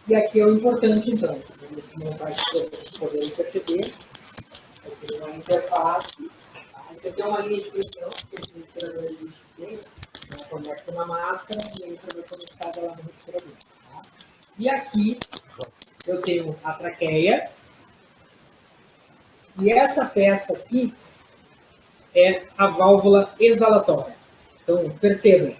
e aqui é o importante, então. Vamos montar aqui para vocês poderem perceber. Aqui tem uma interface. Essa aqui é uma linha de pressão, que esse respirador a gente tem. Ela conecta na máscara e aí você vai conectar ela no respirador. Tá? E aqui eu tenho a traqueia. E essa peça aqui é a válvula exalatória. Então, percebam,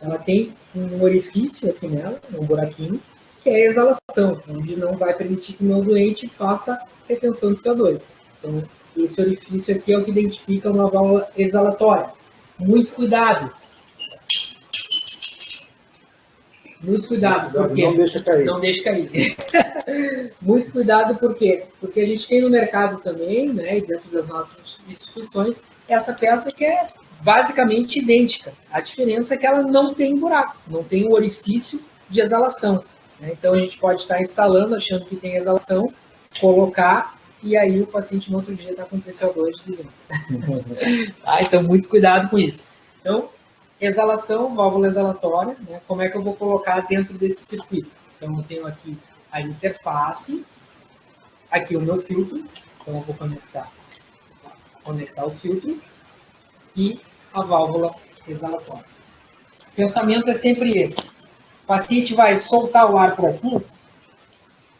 ela tem um orifício aqui nela, um buraquinho, que é a exalação, onde não vai permitir que o meu doente faça retenção de CO2. Então, esse orifício aqui é o que identifica uma válvula exalatória. Muito cuidado. Muito cuidado, porque não deixa cair. Não deixa cair. Muito cuidado, por quê? Porque a gente tem no mercado também, né, e dentro das nossas instituições, essa peça que é basicamente idêntica. A diferença é que ela não tem buraco, não tem um orifício de exalação, né? Então, a gente pode estar instalando, achando que tem exalação, colocar, e aí o paciente no outro dia está com PCO2 de 200. Tá? Então, muito cuidado com isso. Então, exalação, válvula exalatória, né? Como é que eu vou colocar dentro desse circuito? Então, eu tenho aqui a interface, aqui o meu filtro, então eu vou conectar o filtro e a válvula exalatória. O pensamento é sempre esse. O paciente vai soltar o ar por aqui,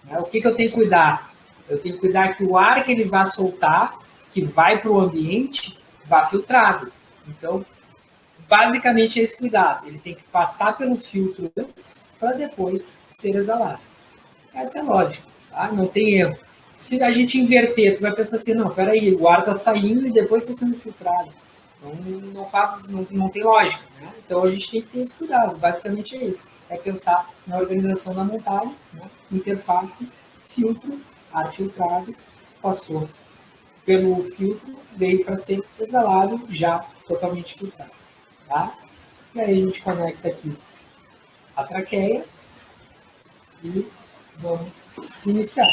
né? O que eu tenho que cuidar? Eu tenho que cuidar que o ar que ele vai soltar, que vai para o ambiente vá filtrado. Então, basicamente é esse cuidado. Ele tem que passar pelo filtro antes para depois ser exalado. Essa é a lógica, tá? Não tem erro. Se a gente inverter, tu vai pensar assim, não, peraí, o ar está saindo e depois está sendo filtrado. Não tem lógica, né? Então a gente tem que ter esse cuidado. Basicamente é esse. É pensar na organização da montagem, né? Interface, filtro, ar filtrado, passou pelo filtro, veio para ser exalado, já totalmente filtrado. Tá? E aí a gente conecta aqui a traqueia e vamos iniciar.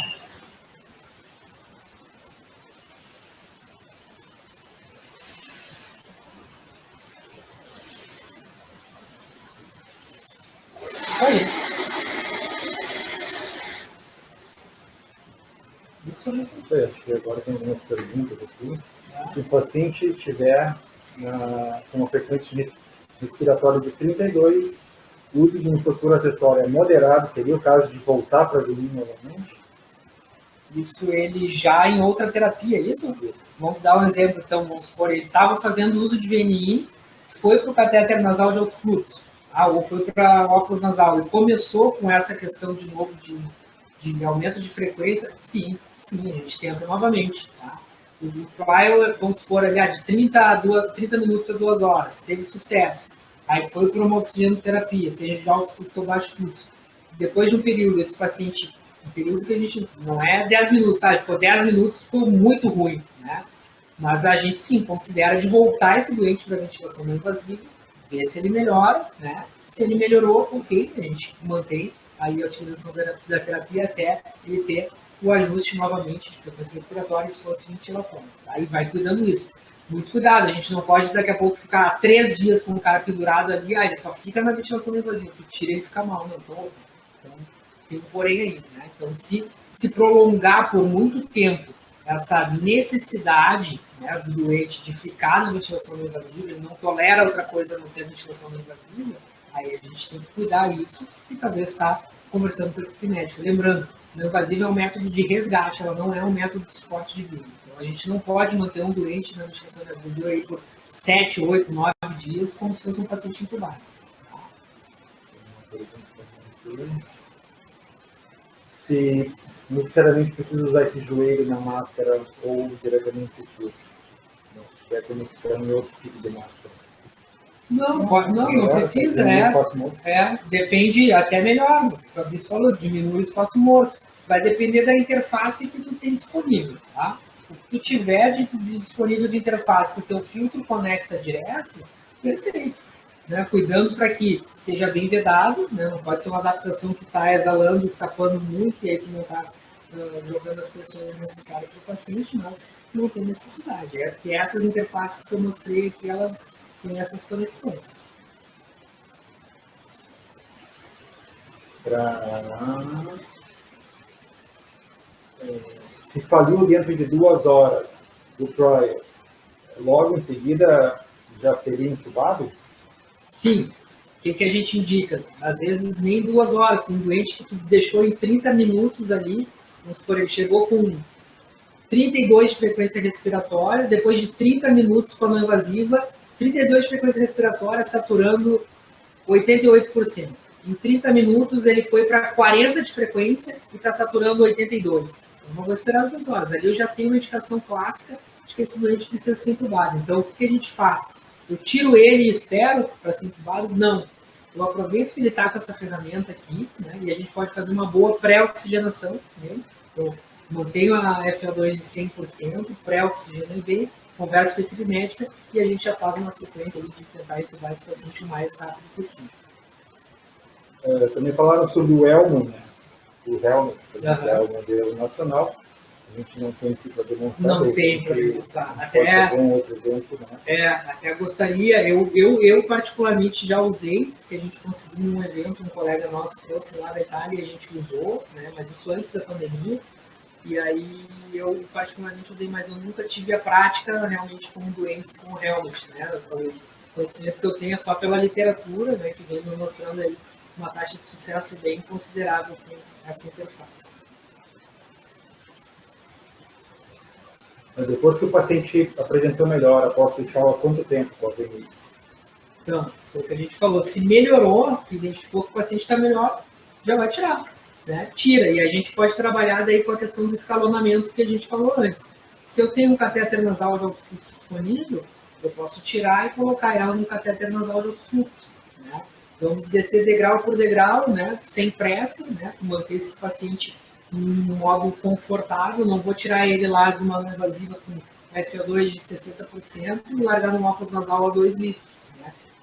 Aí. Isso não sei, acho que agora tem algumas perguntas aqui. Se o paciente tiver com uma frequência respiratória de 32, o uso de um estrutura acessória moderado, seria o caso de voltar para a VNI novamente? Isso ele já em outra terapia, isso? Vamos dar um exemplo, então, vamos supor, ele estava fazendo uso de VNI, foi para o catéter nasal de alto fluxo, ou foi para óculos nasal, e começou com essa questão de novo de aumento de frequência, sim, a gente tenta novamente, tá? O trial, vamos supor, aliás, de 30 minutos a 2 horas, teve sucesso. Aí foi para uma oxigenoterapia, seja de alto fluxo ou baixo fluxo. Depois de um período, esse paciente, um período que a gente, não é 10 minutos, sabe? Ficou 10 minutos, ficou muito ruim, né? Mas a gente, sim, considera de voltar esse doente para ventilação não invasiva, ver se ele melhora, né? Se ele melhorou, ok, a gente mantém aí a utilização da terapia até ele ter o ajuste novamente de frequência respiratória e esforço ventilatório. Aí vai cuidando isso. Muito cuidado, a gente não pode daqui a pouco ficar 3 dias com o cara pendurado ali, ele só fica na ventilação não invasiva, tu tira ele fica mal, não, então tem um porém aí, né? Então, se prolongar por muito tempo essa necessidade, né, do doente de ficar na ventilação não invasiva, ele não tolera outra coisa a não ser a ventilação não invasiva, aí a gente tem que cuidar disso e talvez estar conversando com a equipe médica. Lembrando, não invasiva é um método de resgate, ela não é um método de suporte de vida. Então, a gente não pode manter um doente na ventilação não invasiva aí por 7, 8, 9 dias como se fosse um paciente entubado. Se necessariamente precisa usar esse joelho na máscara ou diretamente o fio. Se tiver conexão em outro tipo de máscara. Não precisa, depende, até melhor, o Fabrício falou, diminui o espaço morto, vai depender da interface que tu tem disponível, tá? O que tu tiver de disponível de interface, se o teu filtro conecta direto, perfeito, né? Cuidando para que esteja bem vedado, né? Não pode ser uma adaptação que está exalando, escapando muito, e aí tu não está jogando as pressões necessárias para o paciente, mas não tem necessidade, que essas interfaces que eu mostrei aqui, elas tem essas conexões. Se faliu dentro de 2 horas do trial, logo em seguida já seria intubado? Sim. O que a gente indica? Às vezes nem 2 horas. Tem doente que tu deixou em 30 minutos ali, vamos supor, ele chegou com 32 de frequência respiratória, depois de 30 minutos com a não invasiva, 32 de frequência respiratória, saturando 88%. Em 30 minutos, ele foi para 40 de frequência e está saturando 82%. Eu não vou esperar as 2 horas. Ali eu já tenho uma indicação clássica de que esse doente precisa ser intubado. Então, o que a gente faz? Eu tiro ele e espero para ser intubado? Não. Eu aproveito que ele está com essa ferramenta aqui, né, e a gente pode fazer uma boa pré-oxigenação nele. Eu mantenho a FO2 de 100%, pré-oxigênio B, converso com a equipe médica e a gente já faz uma sequência de tentar entubar esse paciente o mais rápido possível. Também falaram sobre o Elmo, né? O Helmet, que é o modelo nacional. A gente não tem aqui para demonstrar. Não tem para demonstrar. Até gostaria, eu particularmente já usei, que a gente conseguiu num evento, um colega nosso trouxe lá da Itália e a gente usou, né? Mas isso antes da pandemia. E aí eu particularmente usei, mas eu nunca tive a prática realmente com doentes com helmet, né? O conhecimento que eu tenho é só pela literatura, né? Que vem me mostrando aí uma taxa de sucesso bem considerável com essa interface. Mas depois que o paciente apresentou melhora, posso deixar há quanto tempo após o VNI? Então, foi o que a gente falou, se melhorou, identificou que o paciente está melhor, já vai tirar, né? Tira, e a gente pode trabalhar daí com a questão do escalonamento que a gente falou antes. Se eu tenho um catéter nasal de alto fluxo disponível, eu posso tirar e colocar ela no catéter nasal de alto fluxo, né? Vamos descer degrau por degrau, né? Sem pressa, né? Manter esse paciente em um modo confortável, não vou tirar ele lá de uma invasiva com FO2 de 60% e largar no óculos nasal a 2 litros.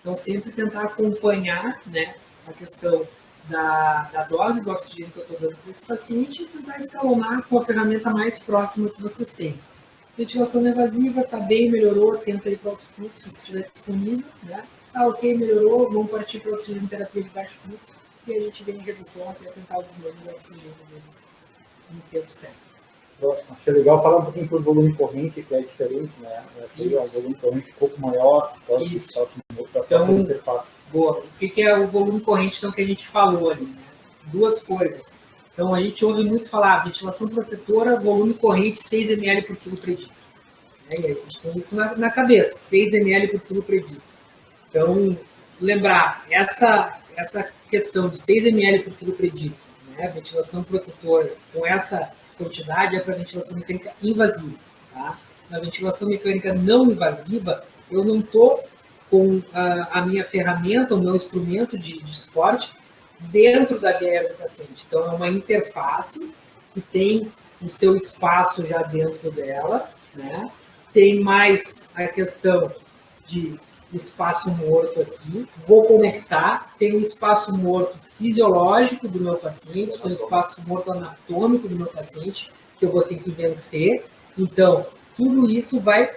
Então, sempre tentar acompanhar, né, a questão da dose do oxigênio que eu estou dando para esse paciente e tentar escalonar com a ferramenta mais próxima que vocês têm. Ventilação invasiva, está bem, melhorou, tenta ir para o alto fluxo, se estiver disponível, né? Tá ok, melhorou, vamos partir para a oxigênio terapia de baixo fluxo e a gente vem em redução até tentar o desmame do oxigênio dele no tempo certo. Achei legal falar um pouquinho sobre o volume corrente, que é diferente, né? O volume corrente um pouco maior, então, boa. O que é o volume corrente então, que a gente falou ali? Né? Duas coisas. Então, a gente ouve muito falar ventilação protetora, volume corrente 6 ml por quilo predido. Né? E a gente tem isso na cabeça, 6 ml por quilo predido. Então, lembrar, essa questão de 6 ml por quilo predido, né? Ventilação protetora com essa quantidade é para ventilação mecânica invasiva. Tá? Na ventilação mecânica não invasiva, eu não estou com a minha ferramenta, o meu instrumento de esporte dentro da BR do paciente. Então, é uma interface que tem o seu espaço já dentro dela, né? Tem mais a questão de espaço morto aqui, vou conectar, tem um espaço morto fisiológico do meu paciente, tem um espaço morto anatômico do meu paciente, que eu vou ter que vencer. Então, tudo isso vai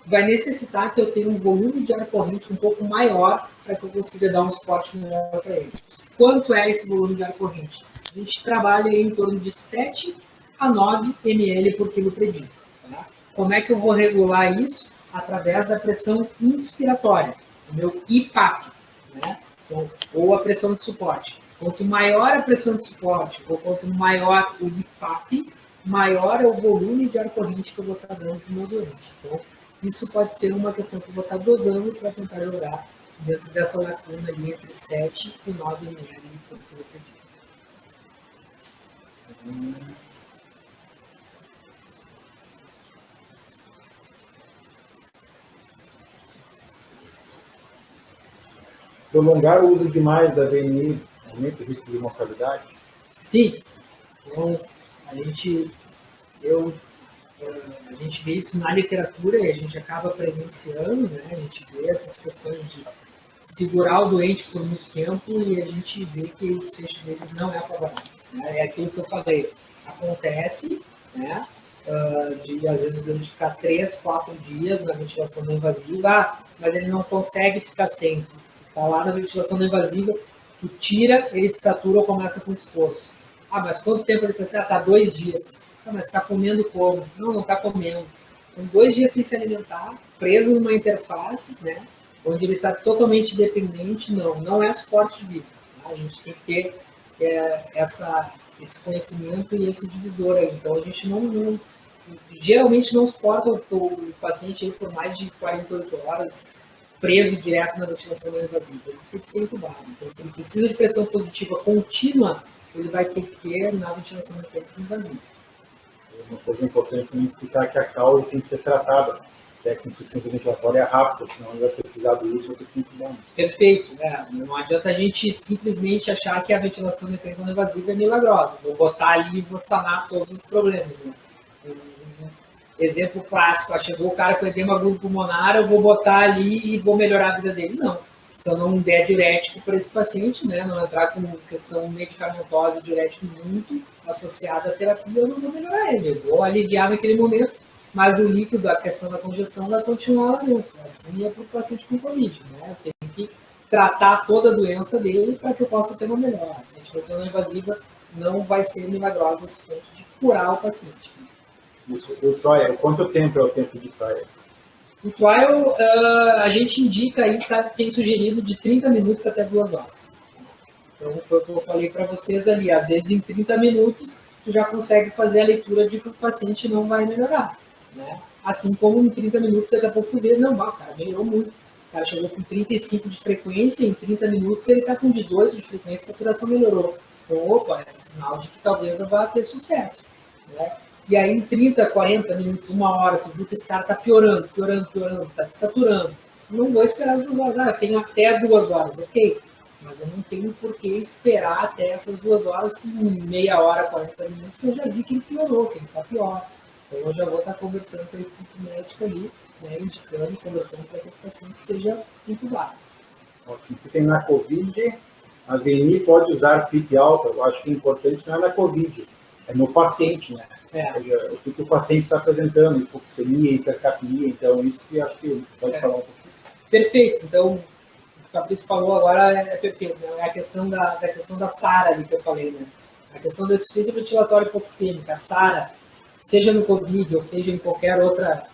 necessitar que eu tenha um volume de ar corrente um pouco maior para que eu consiga dar um suporte melhor para ele. Quanto é esse volume de ar corrente? A gente trabalha em torno de 7 a 9 ml por quilo predido. Tá? Como é que eu vou regular isso? Através da pressão inspiratória, o meu IPAP, né? Então, ou a pressão de suporte. Quanto maior a pressão de suporte, ou quanto maior o IPAP, maior é o volume de ar corrente que eu vou estar dando para o meu doente. Então, isso pode ser uma questão que eu vou estar dosando para tentar jogar dentro dessa lacuna ali entre 7 e 9 ml por quilo predido. Prolongar o uso demais da VNI aumenta o risco de mortalidade? Sim. Então, a gente vê isso na literatura e a gente acaba presenciando, né? A gente vê essas questões de segurar o doente por muito tempo e a gente vê que o desfecho deles não é favorável. Né? É aquilo que eu falei. Acontece, né? De às vezes o doente ficar 3, 4 dias na ventilação não invasiva, mas ele não consegue ficar sempre. Está lá na ventilação não invasiva, tu tira, ele desatura ou começa com esforço. Mas quanto tempo ele precisa? Está 2 dias. Mas está comendo como? Não está comendo. Com 2 dias sem se alimentar, preso numa interface, né? Onde ele está totalmente dependente, não é suporte de vida. Tá? A gente tem que ter esse conhecimento e esse divisor aí. Então, a gente geralmente não suporta o paciente aí por mais de 48 horas preso direto na ventilação não invasiva. Ele tem que ser entubado. Então, se ele precisa de pressão positiva contínua, ele vai ter que ter na ventilação mecânica invasiva. Uma coisa importante também explicar que a causa tem que ser tratada. Essa insuficiência ventilatória é rápida, senão ele vai precisar do uso do tempo bom. Perfeito. Não adianta a gente simplesmente achar que a ventilação mecânica não invasiva é milagrosa. Vou botar ali e vou sanar todos os problemas. Né? Exemplo clássico, chegou o cara com edema agudo pulmonar, eu vou botar ali e vou melhorar a vida dele. Não. Se eu não der diurético para esse paciente, né, não entrar com questão medicamentosa e diurético junto, associada à terapia, eu não vou melhorar ele. Eu vou aliviar naquele momento, mas o líquido, a questão da congestão, vai continuar lá dentro. Assim é para o paciente com Covid. Né? Eu tenho que tratar toda a doença dele para que eu possa ter uma melhora. A ventilação não invasiva não vai ser milagrosa esse ponto de curar o paciente. Isso, o trial, quanto tempo é o tempo de trial? O trial, a gente indica aí, tem sugerido de 30 minutos até 2 horas. Então, foi o que eu falei para vocês ali. Às vezes, em 30 minutos, tu já consegue fazer a leitura de que o paciente não vai melhorar. né? Assim como em 30 minutos, daqui a pouco tu vê, não, o cara melhorou muito. O cara chegou com 35 de frequência, em 30 minutos ele está com 18 de frequência, a saturação melhorou. Então, opa, é um sinal de que talvez vá ter sucesso, né? E aí, em 30, 40 minutos, 1 hora, tu viu que esse cara está piorando, está desaturando. Não vou esperar as 2 horas. Eu tenho até 2 horas, ok. Mas eu não tenho por que esperar até essas 2 horas, se em meia hora, 40 minutos, eu já vi que ele piorou, que ele está pior. Então, eu já vou estar conversando com a equipe médica ali, né, indicando e conversando para que esse paciente seja intubado. Ótimo. Tem na COVID, a VNI pode usar PIP alta. Eu acho que o importante não é na COVID, é no paciente, né? Ou seja, o que o paciente está apresentando, hipoxemia, hipercapnia, então isso que acho que pode falar um pouquinho. Perfeito. Então, o Fabrício falou agora é perfeito. Né? É a questão da SARA ali que eu falei, né? A questão da insuficiência ventilatória hipoxêmica, a SARA, seja no COVID ou seja em qualquer outra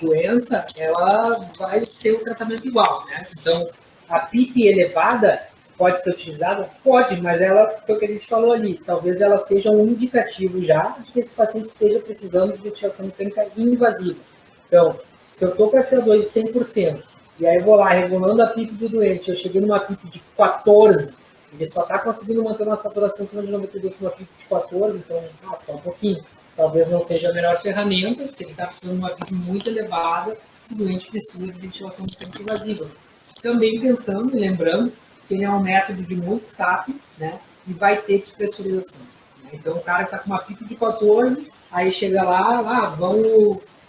doença, ela vai ser um tratamento igual, né? Então, a PIP elevada pode ser utilizada? Pode, mas ela, foi o que a gente falou ali, talvez ela seja um indicativo já de que esse paciente esteja precisando de ventilação mecânica invasiva. Então, se eu estou com a FO2 de 100%, e aí eu vou lá regulando a PIP do doente, eu cheguei numa PIP de 14, ele só está conseguindo manter uma saturação acima de 92 com uma PIP de 14, então, só um pouquinho. Talvez não seja a melhor ferramenta, se ele está precisando de uma PIP muito elevada, esse doente precisa de ventilação mecânica invasiva. Também pensando e lembrando que ele é um método de muito escape, né, e vai ter despressurização. Né? Então, o cara está com uma PIP de 14, aí chega lá,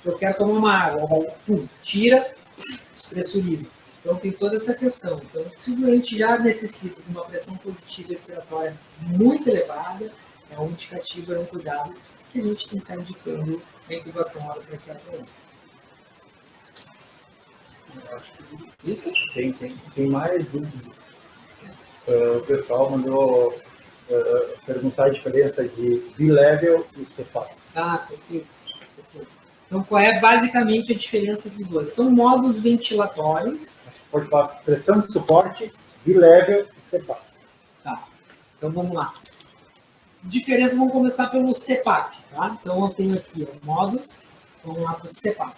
eu quero tomar uma água, tira, despressuriza. Então, tem toda essa questão. Então, se o doente já necessita de uma pressão positiva respiratória muito elevada, é um indicativo, é um cuidado que a gente tem que estar indicando a intubação hora para aquela doença. Isso? Tem mais dúvidas. O pessoal mandou perguntar a diferença de B-level e CPAP. Perfeito. Então, qual é basicamente a diferença dos dois? São modos ventilatórios. Pode falar pressão de suporte, B-level e CPAP. Tá. Então, vamos lá. Diferença, vamos começar pelo CPAP. Tá? Então, eu tenho aqui modos, vamos lá para o CPAP.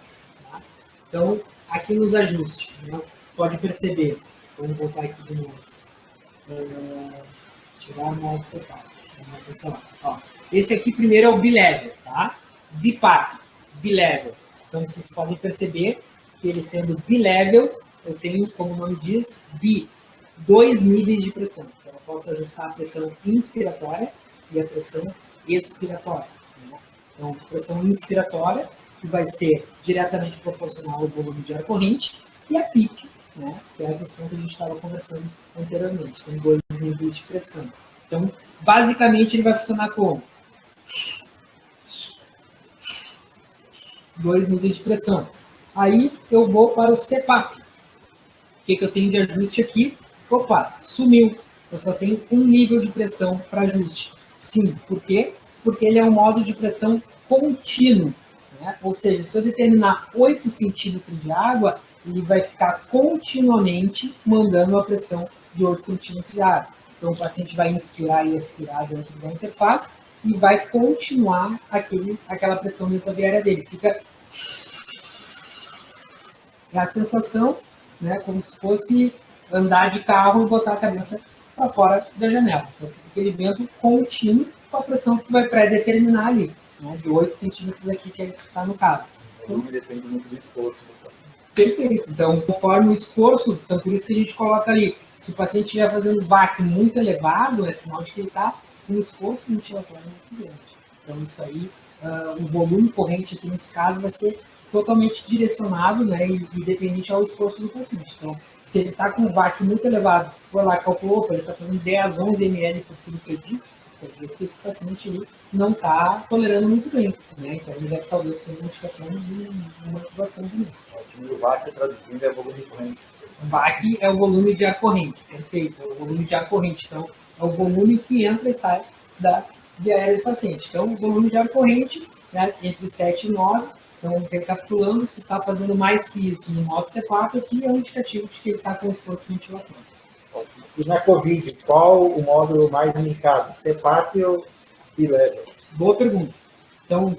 Tá? Então, aqui nos ajustes, né? Pode perceber. Vamos voltar aqui de novo. Tirar o modo CPAP. Esse aqui primeiro é o B-level, tá? BiPAP, B-level. Então, vocês podem perceber que ele sendo B-level, eu tenho, como o nome diz, 2 níveis de pressão. Então, eu posso ajustar a pressão inspiratória e a pressão expiratória. Né? Então, a pressão inspiratória, que vai ser diretamente proporcional ao volume de ar corrente, e a PIP, né? Que é a questão que a gente estava conversando anteriormente. Tem 2 níveis de pressão. Então, basicamente, ele vai funcionar como 2 níveis de pressão. Aí, eu vou para o CPAP. O que eu tenho de ajuste aqui? Opa, sumiu. Eu só tenho 1 nível de pressão para ajuste. Sim, por quê? Porque ele é um modo de pressão contínuo. Né? Ou seja, se eu determinar 8 centímetros de água, ele vai ficar continuamente mandando uma pressão de 8 centímetros de água. Então, o paciente vai inspirar e expirar dentro da interface e vai continuar aquela pressão intraviária dele. Fica... É a sensação, né, como se fosse andar de carro e botar a cabeça para fora da janela. Então, fica aquele vento contínuo com a pressão que tu vai pré-determinar ali, né, de 8 centímetros aqui, que está no caso. Então, depende muito do esforço. Perfeito. Então, conforme o esforço, então por isso que a gente coloca ali, se o paciente estiver fazendo VAC muito elevado, é sinal de que ele está com um esforço ventilatório muito grande. Então, isso aí, o volume corrente aqui nesse caso vai ser totalmente direcionado, né, e dependente ao esforço do paciente. Então, se ele está com um VAC muito elevado, for lá, calculou, ele está fazendo 10, 11 ml por quilo perdido, quer dizer que esse paciente ali não está tolerando muito bem, né? Então, ele deve talvez ter uma indicação de uma intubação também. O VAC, traduzindo, é volume de corrente. VAC é o volume de ar corrente, perfeito, é o volume de ar corrente. Então, é o volume que entra e sai da via aérea do paciente. Então, o volume de ar corrente, né, entre 7 e 9. Então, recapitulando, se está fazendo mais que isso no modo CPAP, aqui é um indicativo de que ele está com esforço ventilatório. E na COVID, qual o módulo mais indicado? CPAP ou B-level? Boa pergunta. Então,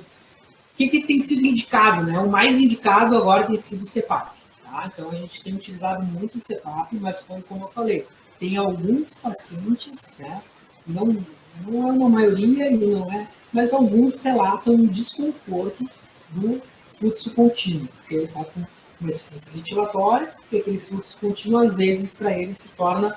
que tem sido indicado, né? O mais indicado agora tem sido o CPAP. Tá? Então, a gente tem utilizado muito o CPAP, mas como eu falei, tem alguns pacientes, né? Não é uma maioria e não é, mas alguns relatam um desconforto do fluxo contínuo, porque ele está com uma insuficiência ventilatória, e aquele fluxo contínuo, às vezes, para ele se torna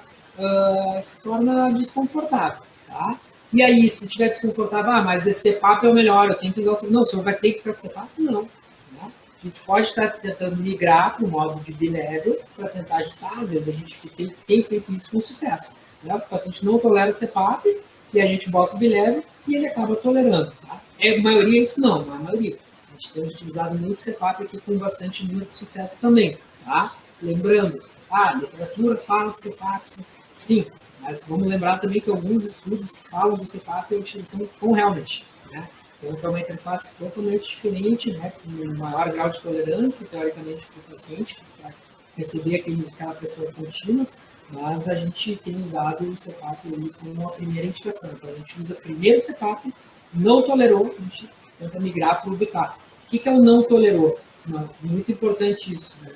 desconfortável. Tá? E aí, se tiver desconfortável, mas esse CPAP é o melhor, eu tenho que usar o CPAP. Não, o senhor vai ter que ficar com o CPAP? Não. Né? A gente pode estar tentando migrar para o modo de bilevel para tentar ajustar. Às vezes a gente tem feito isso com sucesso. Né? O paciente não tolera o CPAP e a gente bota o bilevel e ele acaba tolerando. Tá? A maioria isso não é a maioria. A gente tem utilizado muito CPAP aqui com bastante nível de sucesso também. Tá? Lembrando, a literatura fala de CPAP, sim. Mas vamos lembrar também que alguns estudos que falam do CPAP e a utilização com realmente. Né? Então, é uma interface totalmente diferente, né? Com um maior grau de tolerância, teoricamente, para o paciente, para receber aquela pressão contínua, mas a gente tem usado o CPAP como uma primeira indicação. Então, a gente usa primeiro o CPAP, não tolerou, a gente tenta migrar para o BiPAP. O que é o não tolerou? Não, muito importante isso. Né?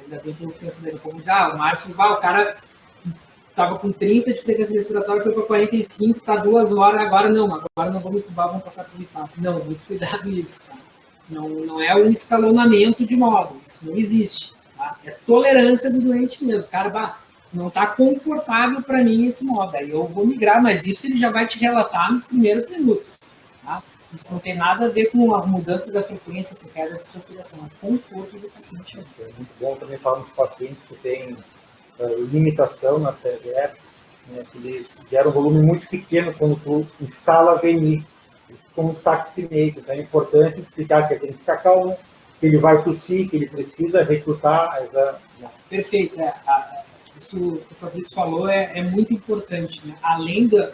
Ainda bem que eu pensei, como dizer, o Márcio, o cara estava com 30 de frequência respiratória, foi para 45, está 2 horas, agora não vamos entubar, vamos passar para o BiPAP. Não, muito cuidado nisso. Tá? Não é um escalonamento de modo, isso não existe. Tá? É tolerância do doente mesmo. Cara, não está confortável para mim esse modo, aí eu vou migrar, mas isso ele já vai te relatar nos primeiros minutos. Tá? Isso não tem nada a ver com a mudança da frequência por queda de saturação, é conforto do paciente. É muito bom também falar nos pacientes que têm limitação na CGF, né, que eles geram um volume muito pequeno quando tu instala a VNI, como taquipneia. Então é importante explicar que ele tem que ficar calmo, que ele vai tossir, que ele precisa recrutar. Perfeito. Isso que o Fabrício falou é muito importante. Né? Além de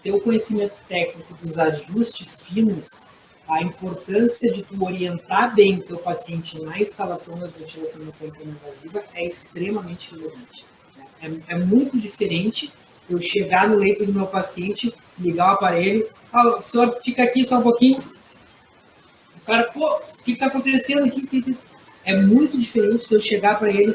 ter o conhecimento técnico dos ajustes finos, a importância de tu orientar bem o teu paciente na instalação da ventilação mecânica invasiva é extremamente relevante. É muito diferente eu chegar no leito do meu paciente, ligar o aparelho, o senhor fica aqui só um pouquinho, o cara, pô, o que está acontecendo aqui? É muito diferente de eu chegar para ele e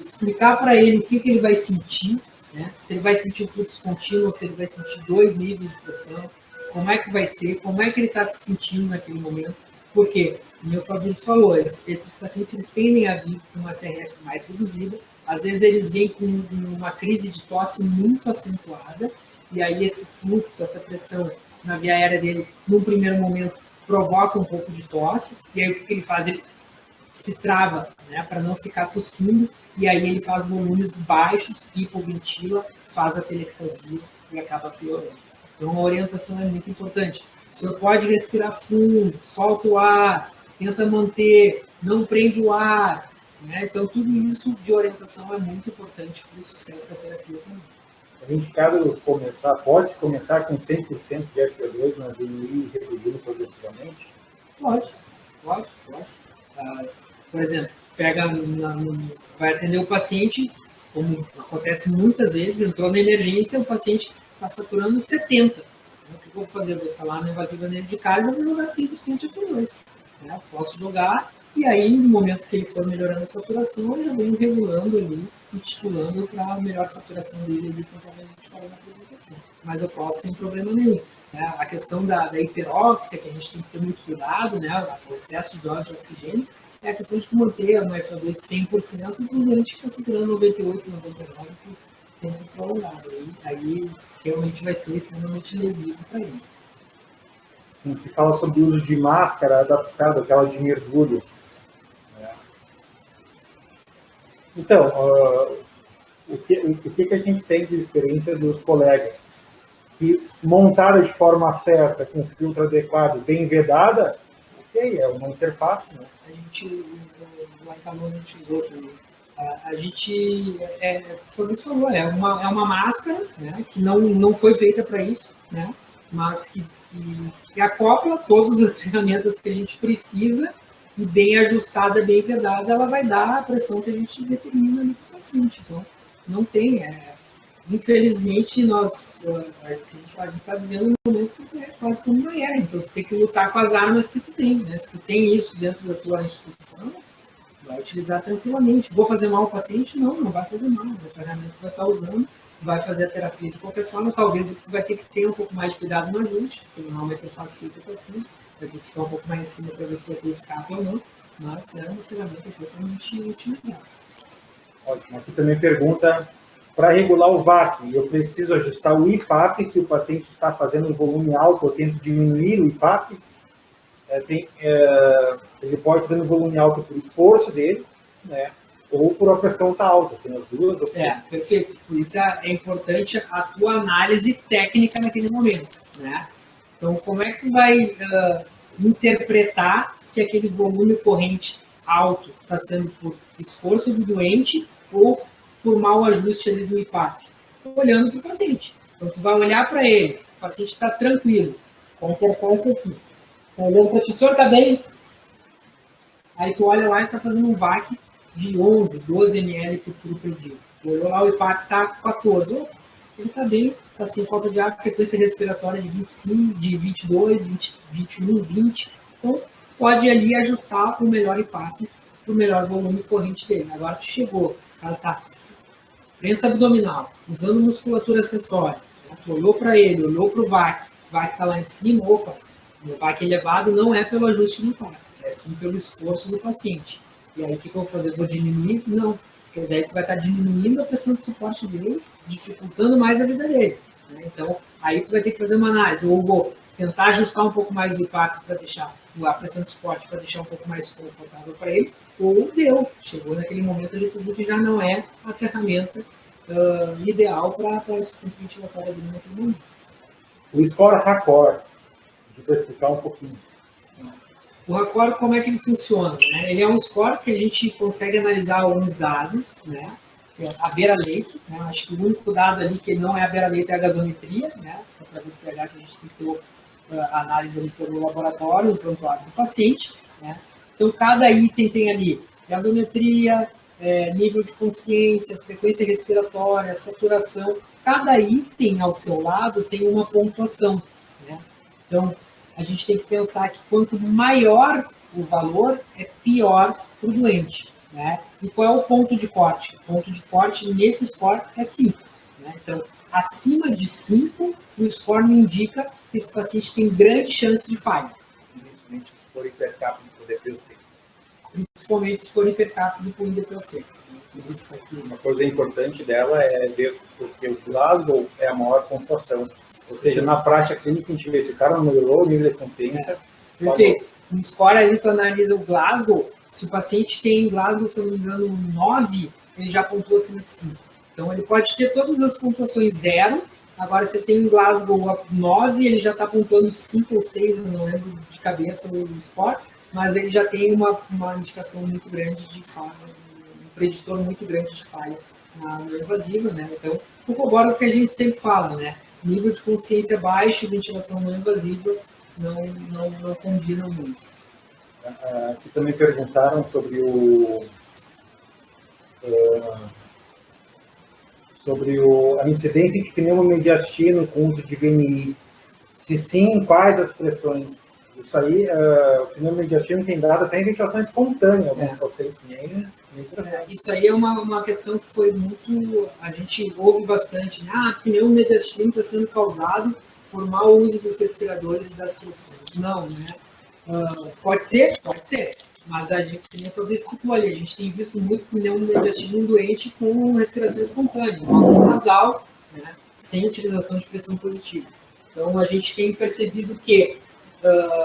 explicar para ele o que ele vai sentir, né? Se ele vai sentir o fluxo contínuo, se ele vai sentir 2 níveis de pressão, como é que vai ser, como é que ele está se sentindo naquele momento, porque, como o Fabrício falou, esses pacientes eles tendem a vir com uma CRF mais reduzida, às vezes eles vêm com uma crise de tosse muito acentuada, e aí esse fluxo, essa pressão na via aérea dele, num primeiro momento, provoca um pouco de tosse, e aí o que ele faz? Ele se trava, né, para não ficar tossindo, e aí ele faz volumes baixos, hipoventila, faz a telectasia e acaba piorando. Então, a orientação é muito importante. O senhor pode respirar fundo, solta o ar, tenta manter, não prende o ar. Né? Então, tudo isso de orientação é muito importante para o sucesso da terapia também. É indicado pode começar com 100% de FO2 na VNI e reduzindo progressivamente? Pode. Por exemplo, vai atender o paciente, como acontece muitas vezes, entrou na emergência, o paciente está saturando 70. O que eu vou fazer? Eu vou instalar na invasiva nele de carga e vou jogar 100% de FO2. Né? Posso jogar, e aí, no momento que ele for melhorando a saturação, eu já venho regulando ali, estimulando para a melhor saturação dele ali, conforme a gente falou na apresentação. Mas eu posso sem problema nenhum. Né? A questão da hiperóxia, que a gente tem que ter muito cuidado, né? O excesso de dose de oxigênio, é a questão de manter uma FO2 100% e o doente fica saturando 98, 99 por tempo prolongado. Aí realmente vai ser extremamente lesivo para ele. Sim, se fala sobre o uso de máscara adaptada, aquela de mergulho. Então, o que a gente tem de experiência dos colegas? Que montada de forma certa, com filtro adequado, bem vedada, ok, é uma interface, né? A gente, lá em Canoas, a gente usou também. A gente, como você falou, é uma máscara, né, que não foi feita para isso, né, mas que acopla todas as ferramentas que a gente precisa e bem ajustada, bem vedada, ela vai dar a pressão que a gente determina ali para o paciente. Então, não tem, infelizmente, a gente está vivendo um momento que é quase como uma guerra. Então, tu tem que lutar com as armas que tu tem. Né? Se tu tem isso dentro da tua instituição, vai utilizar tranquilamente. Vou fazer mal ao paciente? Não, não vai fazer mal. A ferramenta vai estar usando, vai fazer a terapia de qualquer forma. Talvez você vai ter que ter um pouco mais de cuidado no ajuste, porque normalmente eu faço feito para tudo. Vai ter que ficar um pouco mais em cima para ver se vai ter escape ou não. Mas é uma ferramenta totalmente utilizada. Ótimo. Aqui também pergunta, para regular o VAC, eu preciso ajustar o IPAP se o paciente está fazendo um volume alto, eu tento diminuir o IPAP? Ele pode fazer um volume alto por esforço dele, né? Ou por a pressão está alta, tem as duas opções. Perfeito. Por isso é importante a tua análise técnica naquele momento, né? Então, como é que tu vai interpretar se aquele volume corrente alto está sendo por esforço do doente ou por mau ajuste ali do IPAP? Olhando para o paciente. Então, tu vai olhar para ele, o paciente está tranquilo, com a interface aqui. Tá olhando para ti, o senhor está bem? Aí tu olha lá e está fazendo um VAC de 11, 12 ml por tudo perdido. Tu olhou lá, o IPAP está 14. Ele está bem, está sem falta de ar, frequência respiratória de 25, de 22, 21, 20. Então, pode ali ajustar o melhor IPAP para o melhor volume corrente dele. Agora tu chegou, o cara está prensa abdominal, usando musculatura acessória. Tu olhou para ele, olhou para o VAC está lá em cima, opa, o VAC elevado não é pelo ajuste do IPAP, é sim pelo esforço do paciente. E aí o que eu vou fazer? Vou diminuir? Não, porque daí tu vai estar diminuindo a pressão de suporte dele, dificultando mais a vida dele. Né? Então, aí tu vai ter que fazer uma análise, ou vou tentar ajustar um pouco mais o IPAP para deixar a pressão de suporte para deixar um pouco mais confortável para ele, ou chegou naquele momento de tudo que já não é a ferramenta ideal para a insuficiência ventilatória dele naquele momento. O score RACOR, para explicar um pouquinho. O RACOR, como é que ele funciona? Né? Ele é um score que a gente consegue analisar alguns dados, né? A beira-leito, né? Acho que o único dado ali que não é a beira-leito é a gasometria, né? Para despegar que a gente tem que ter a análise ali pelo laboratório, o prontuário do paciente, né? Então, cada item tem ali gasometria, nível de consciência, frequência respiratória, saturação. Cada item ao seu lado tem uma pontuação, né? Então, a gente tem que pensar que quanto maior o valor, é pior para o doente, né? E qual é o ponto de corte? O ponto de corte nesse score é 5. Né? Então, acima de 5, o score me indica que esse paciente tem grande chance de falha. Principalmente se for hipercápnico por DPLC. Principalmente se for hipercápnico por DPLC. Uma coisa importante dela é ver porque o Glasgow é a maior pontuação. Ou seja, na prática clínica, a gente vê se o cara não melhorou o nível de consciência. Perfeito. No score aí, tu analisa o Glasgow. Se o paciente tem Glasgow, se eu não me engano, 9, ele já pontuou acima de 5. Então, ele pode ter todas as pontuações 0. Agora, se tem um Glasgow 9, ele já está pontuando 5 ou 6, não lembro de cabeça o score, mas ele já tem uma indicação muito grande de falha, um preditor muito grande de falha na invasiva, né? Então, corrobora o que a gente sempre fala, né? Nível de consciência baixo e ventilação não invasiva não combinam muito. Aqui também perguntaram sobre a incidência de pneumomediastino com uso de VNI. Se sim, quais as pressões? Isso aí, o pneumomediastino tem dado até em ventilação espontânea, vocês isso aí é uma questão que foi muito, a gente ouve bastante, né? Pneumomediastino está sendo causado por mau uso dos respiradores e das pressões. Não, né? Pode ser, mas a gente, como o Fabrício citou ali, a gente tem visto muito pneumomediastino doente com respiração espontânea, uma nasal, né? Sem utilização de pressão positiva. Então, a gente tem percebido que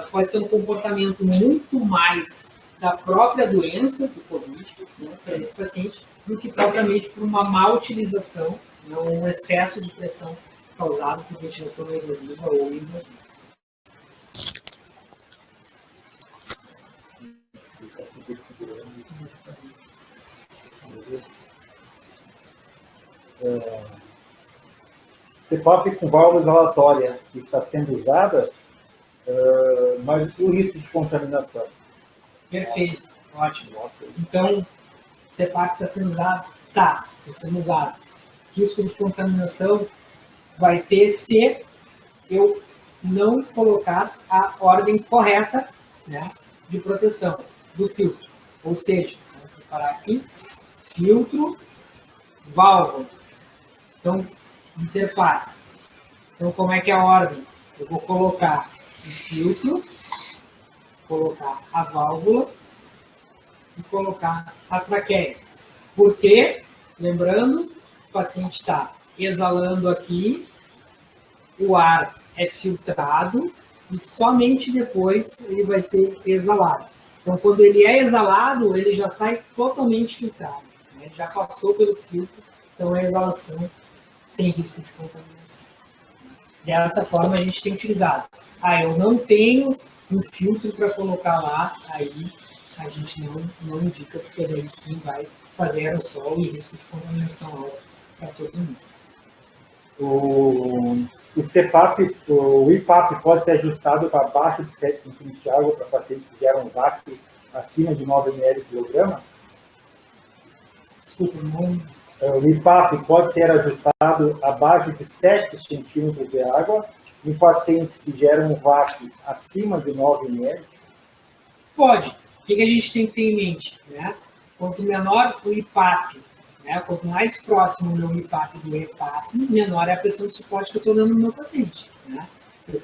pode ser um comportamento muito mais da própria doença do Covid, né, para esse paciente, do que propriamente por uma má utilização, né, um excesso de pressão causado por ventilação não invasiva ou invasiva. CPAP com válvula exalatória que está sendo usada, mas o risco de contaminação? Perfeito, ótimo. Então, CPAP está sendo usado? Está sendo usado. risco de contaminação vai ter se eu não colocar a ordem correta, né, de proteção do filtro. Ou seja, vamos separar aqui, filtro, válvula. Então, interface. Então, como é que é a ordem? Eu vou colocar o filtro, colocar a válvula e colocar a traqueia. Porque, lembrando, o paciente está exalando aqui, o ar é filtrado e somente depois ele vai ser exalado. Então, quando ele é exalado, ele já sai totalmente filtrado, né? Já passou pelo filtro, então é exalação sem risco de contaminação. Dessa forma, a gente tem utilizado. Eu não tenho um filtro para colocar lá, aí a gente não indica, porque daí sim vai fazer aerossol e risco de contaminação alta para todo mundo. O CPAP, o IPAP pode ser ajustado para abaixo de 7 centímetros de água para pacientes que geram VAC acima de 9 ml por quilograma? Desculpa, não... O IPAP pode ser ajustado abaixo de 7 centímetros de água em pacientes que geram VAC acima de 9 ml? Pode. O que a gente tem que ter em mente? Né? Quanto menor o IPAP, né? Quanto mais próximo o meu IPAP do EPAP, menor é a pressão de suporte que eu estou dando no meu paciente. Né?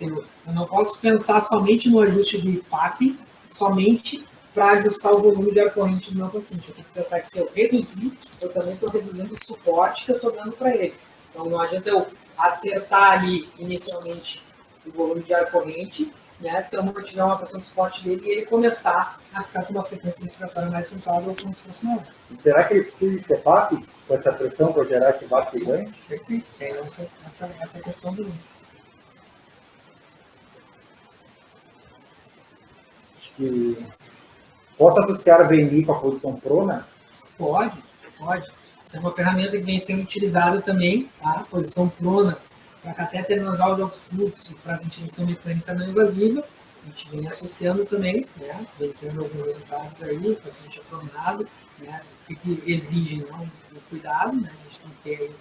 Eu não posso pensar somente no ajuste do IPAP, somente para ajustar o volume de ar corrente do meu paciente. Eu tenho que pensar que se eu reduzir, eu também estou reduzindo o suporte que eu estou dando para ele. Então não adianta eu acertar ali inicialmente o volume de ar corrente, né, se eu não tiver uma pressão de suporte dele e ele começar a ficar com uma frequência respiratória mais centrada ou como se fosse maior. Será que ele precisa de CPAP com essa pressão para gerar esse VAC ganho? Perfeito. É essa questão do... Acho que... Posso associar a VNI com a posição prona? Pode. Essa é uma ferramenta que vem sendo utilizada também, tá? Posição prona, para catéter nasal de alto fluxo, para ventilação mecânica não invasiva. A gente vem associando também, né? Vem tendo alguns resultados aí, o paciente apronado, né? O que exige, né? Um cuidado, né? A gente tem que ter aí,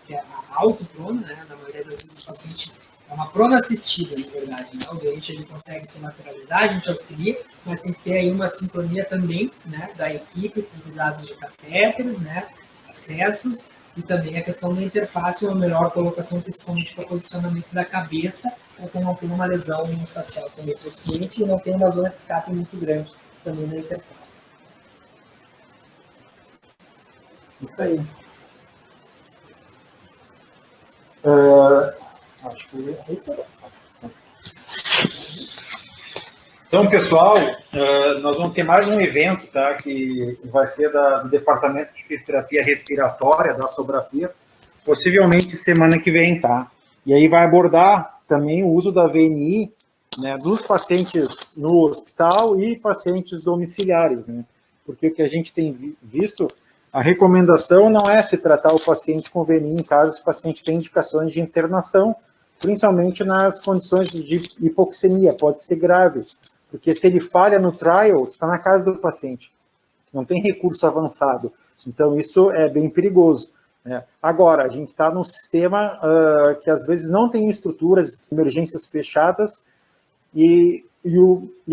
que é a autoprona, né? Na maioria das vezes o paciente é uma prona assistida, na verdade, né? O doente ele consegue se lateralizar, a gente auxilia, mas tem que ter aí uma sincronia também, né? Da equipe com cuidados de catéteres, né? Acessos, e também a questão da interface, uma melhor colocação, principalmente para o posicionamento da cabeça, para que não tenha uma lesão facial também para o paciente e não tenha uma zona de escape muito grande também na interface. Isso aí. Acho que é isso aí. Então, pessoal, nós vamos ter mais um evento, tá, que vai ser do Departamento de Fisioterapia Respiratória da Sobrafir, possivelmente semana que vem, tá? E aí vai abordar também o uso da VNI, né, dos pacientes no hospital e pacientes domiciliares, né? Porque o que a gente tem visto, a recomendação não é se tratar o paciente com VNI em caso o paciente tem indicações de internação, principalmente nas condições de hipoxemia, pode ser grave. Porque se ele falha no trial, está na casa do paciente. Não tem recurso avançado. Então, isso é bem perigoso. Né? Agora, a gente está num sistema que às vezes não tem estruturas, emergências fechadas, e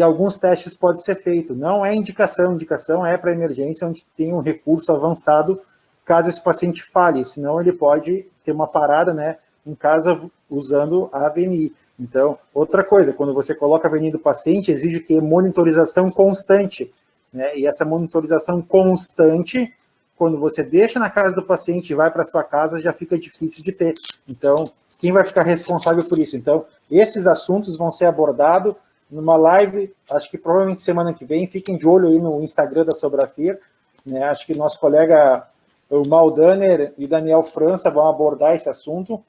alguns testes podem ser feitos. Não é indicação é para emergência, onde tem um recurso avançado, caso esse paciente falhe, senão ele pode ter uma parada, né, em casa usando a VNI. Então, outra coisa, quando você coloca a VNI do paciente, exige que monitorização constante, né? E essa monitorização constante, quando você deixa na casa do paciente e vai para sua casa, já fica difícil de ter. Então, quem vai ficar responsável por isso? Então, esses assuntos vão ser abordados numa live, acho que provavelmente semana que vem, fiquem de olho aí no Instagram da Sobrafir, né? Acho que nosso colega, o Maldaner e o Daniel França vão abordar esse assunto,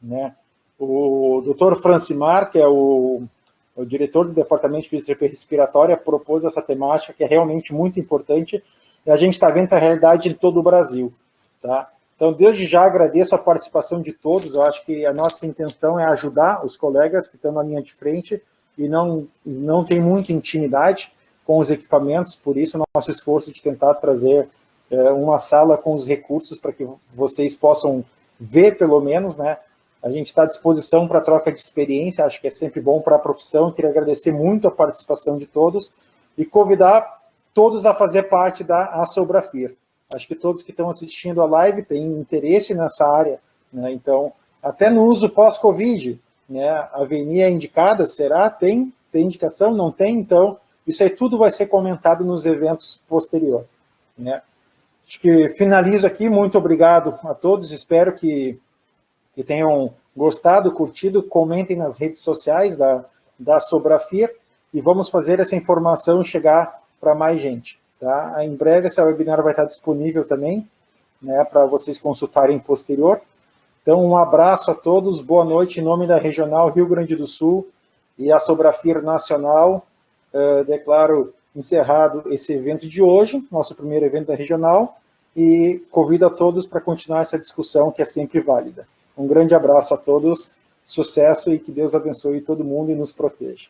né? O Dr. Francimar, que é o diretor do Departamento de Fisioterapia Respiratória, propôs essa temática, que é realmente muito importante, e a gente está vendo essa realidade em todo o Brasil. Tá? Então, desde já agradeço a participação de todos, eu acho que a nossa intenção é ajudar os colegas que estão na linha de frente e não tem muita intimidade com os equipamentos, por isso o nosso esforço de tentar trazer uma sala com os recursos para que vocês possam ver, pelo menos, né? A gente está à disposição para troca de experiência, acho que é sempre bom para a profissão. Queria agradecer muito a participação de todos e convidar todos a fazer parte da Asobrafir. Acho que todos que estão assistindo a live têm interesse nessa área, né? Então, até no uso pós-Covid, né? A VNI é indicada, será? Tem indicação? Não tem? Então, isso aí tudo vai ser comentado nos eventos posteriores, né? Acho que finalizo aqui, muito obrigado a todos, espero que tenham gostado, curtido, comentem nas redes sociais da Sobrafir e vamos fazer essa informação chegar para mais gente, tá? Em breve essa webinar vai estar disponível também, né, para vocês consultarem posterior. Então, um abraço a todos, boa noite, em nome da Regional Rio Grande do Sul e a Sobrafir Nacional. Declaro encerrado esse evento de hoje, nosso primeiro evento da Regional, e convido a todos para continuar essa discussão que é sempre válida. Um grande abraço a todos, sucesso e que Deus abençoe todo mundo e nos proteja.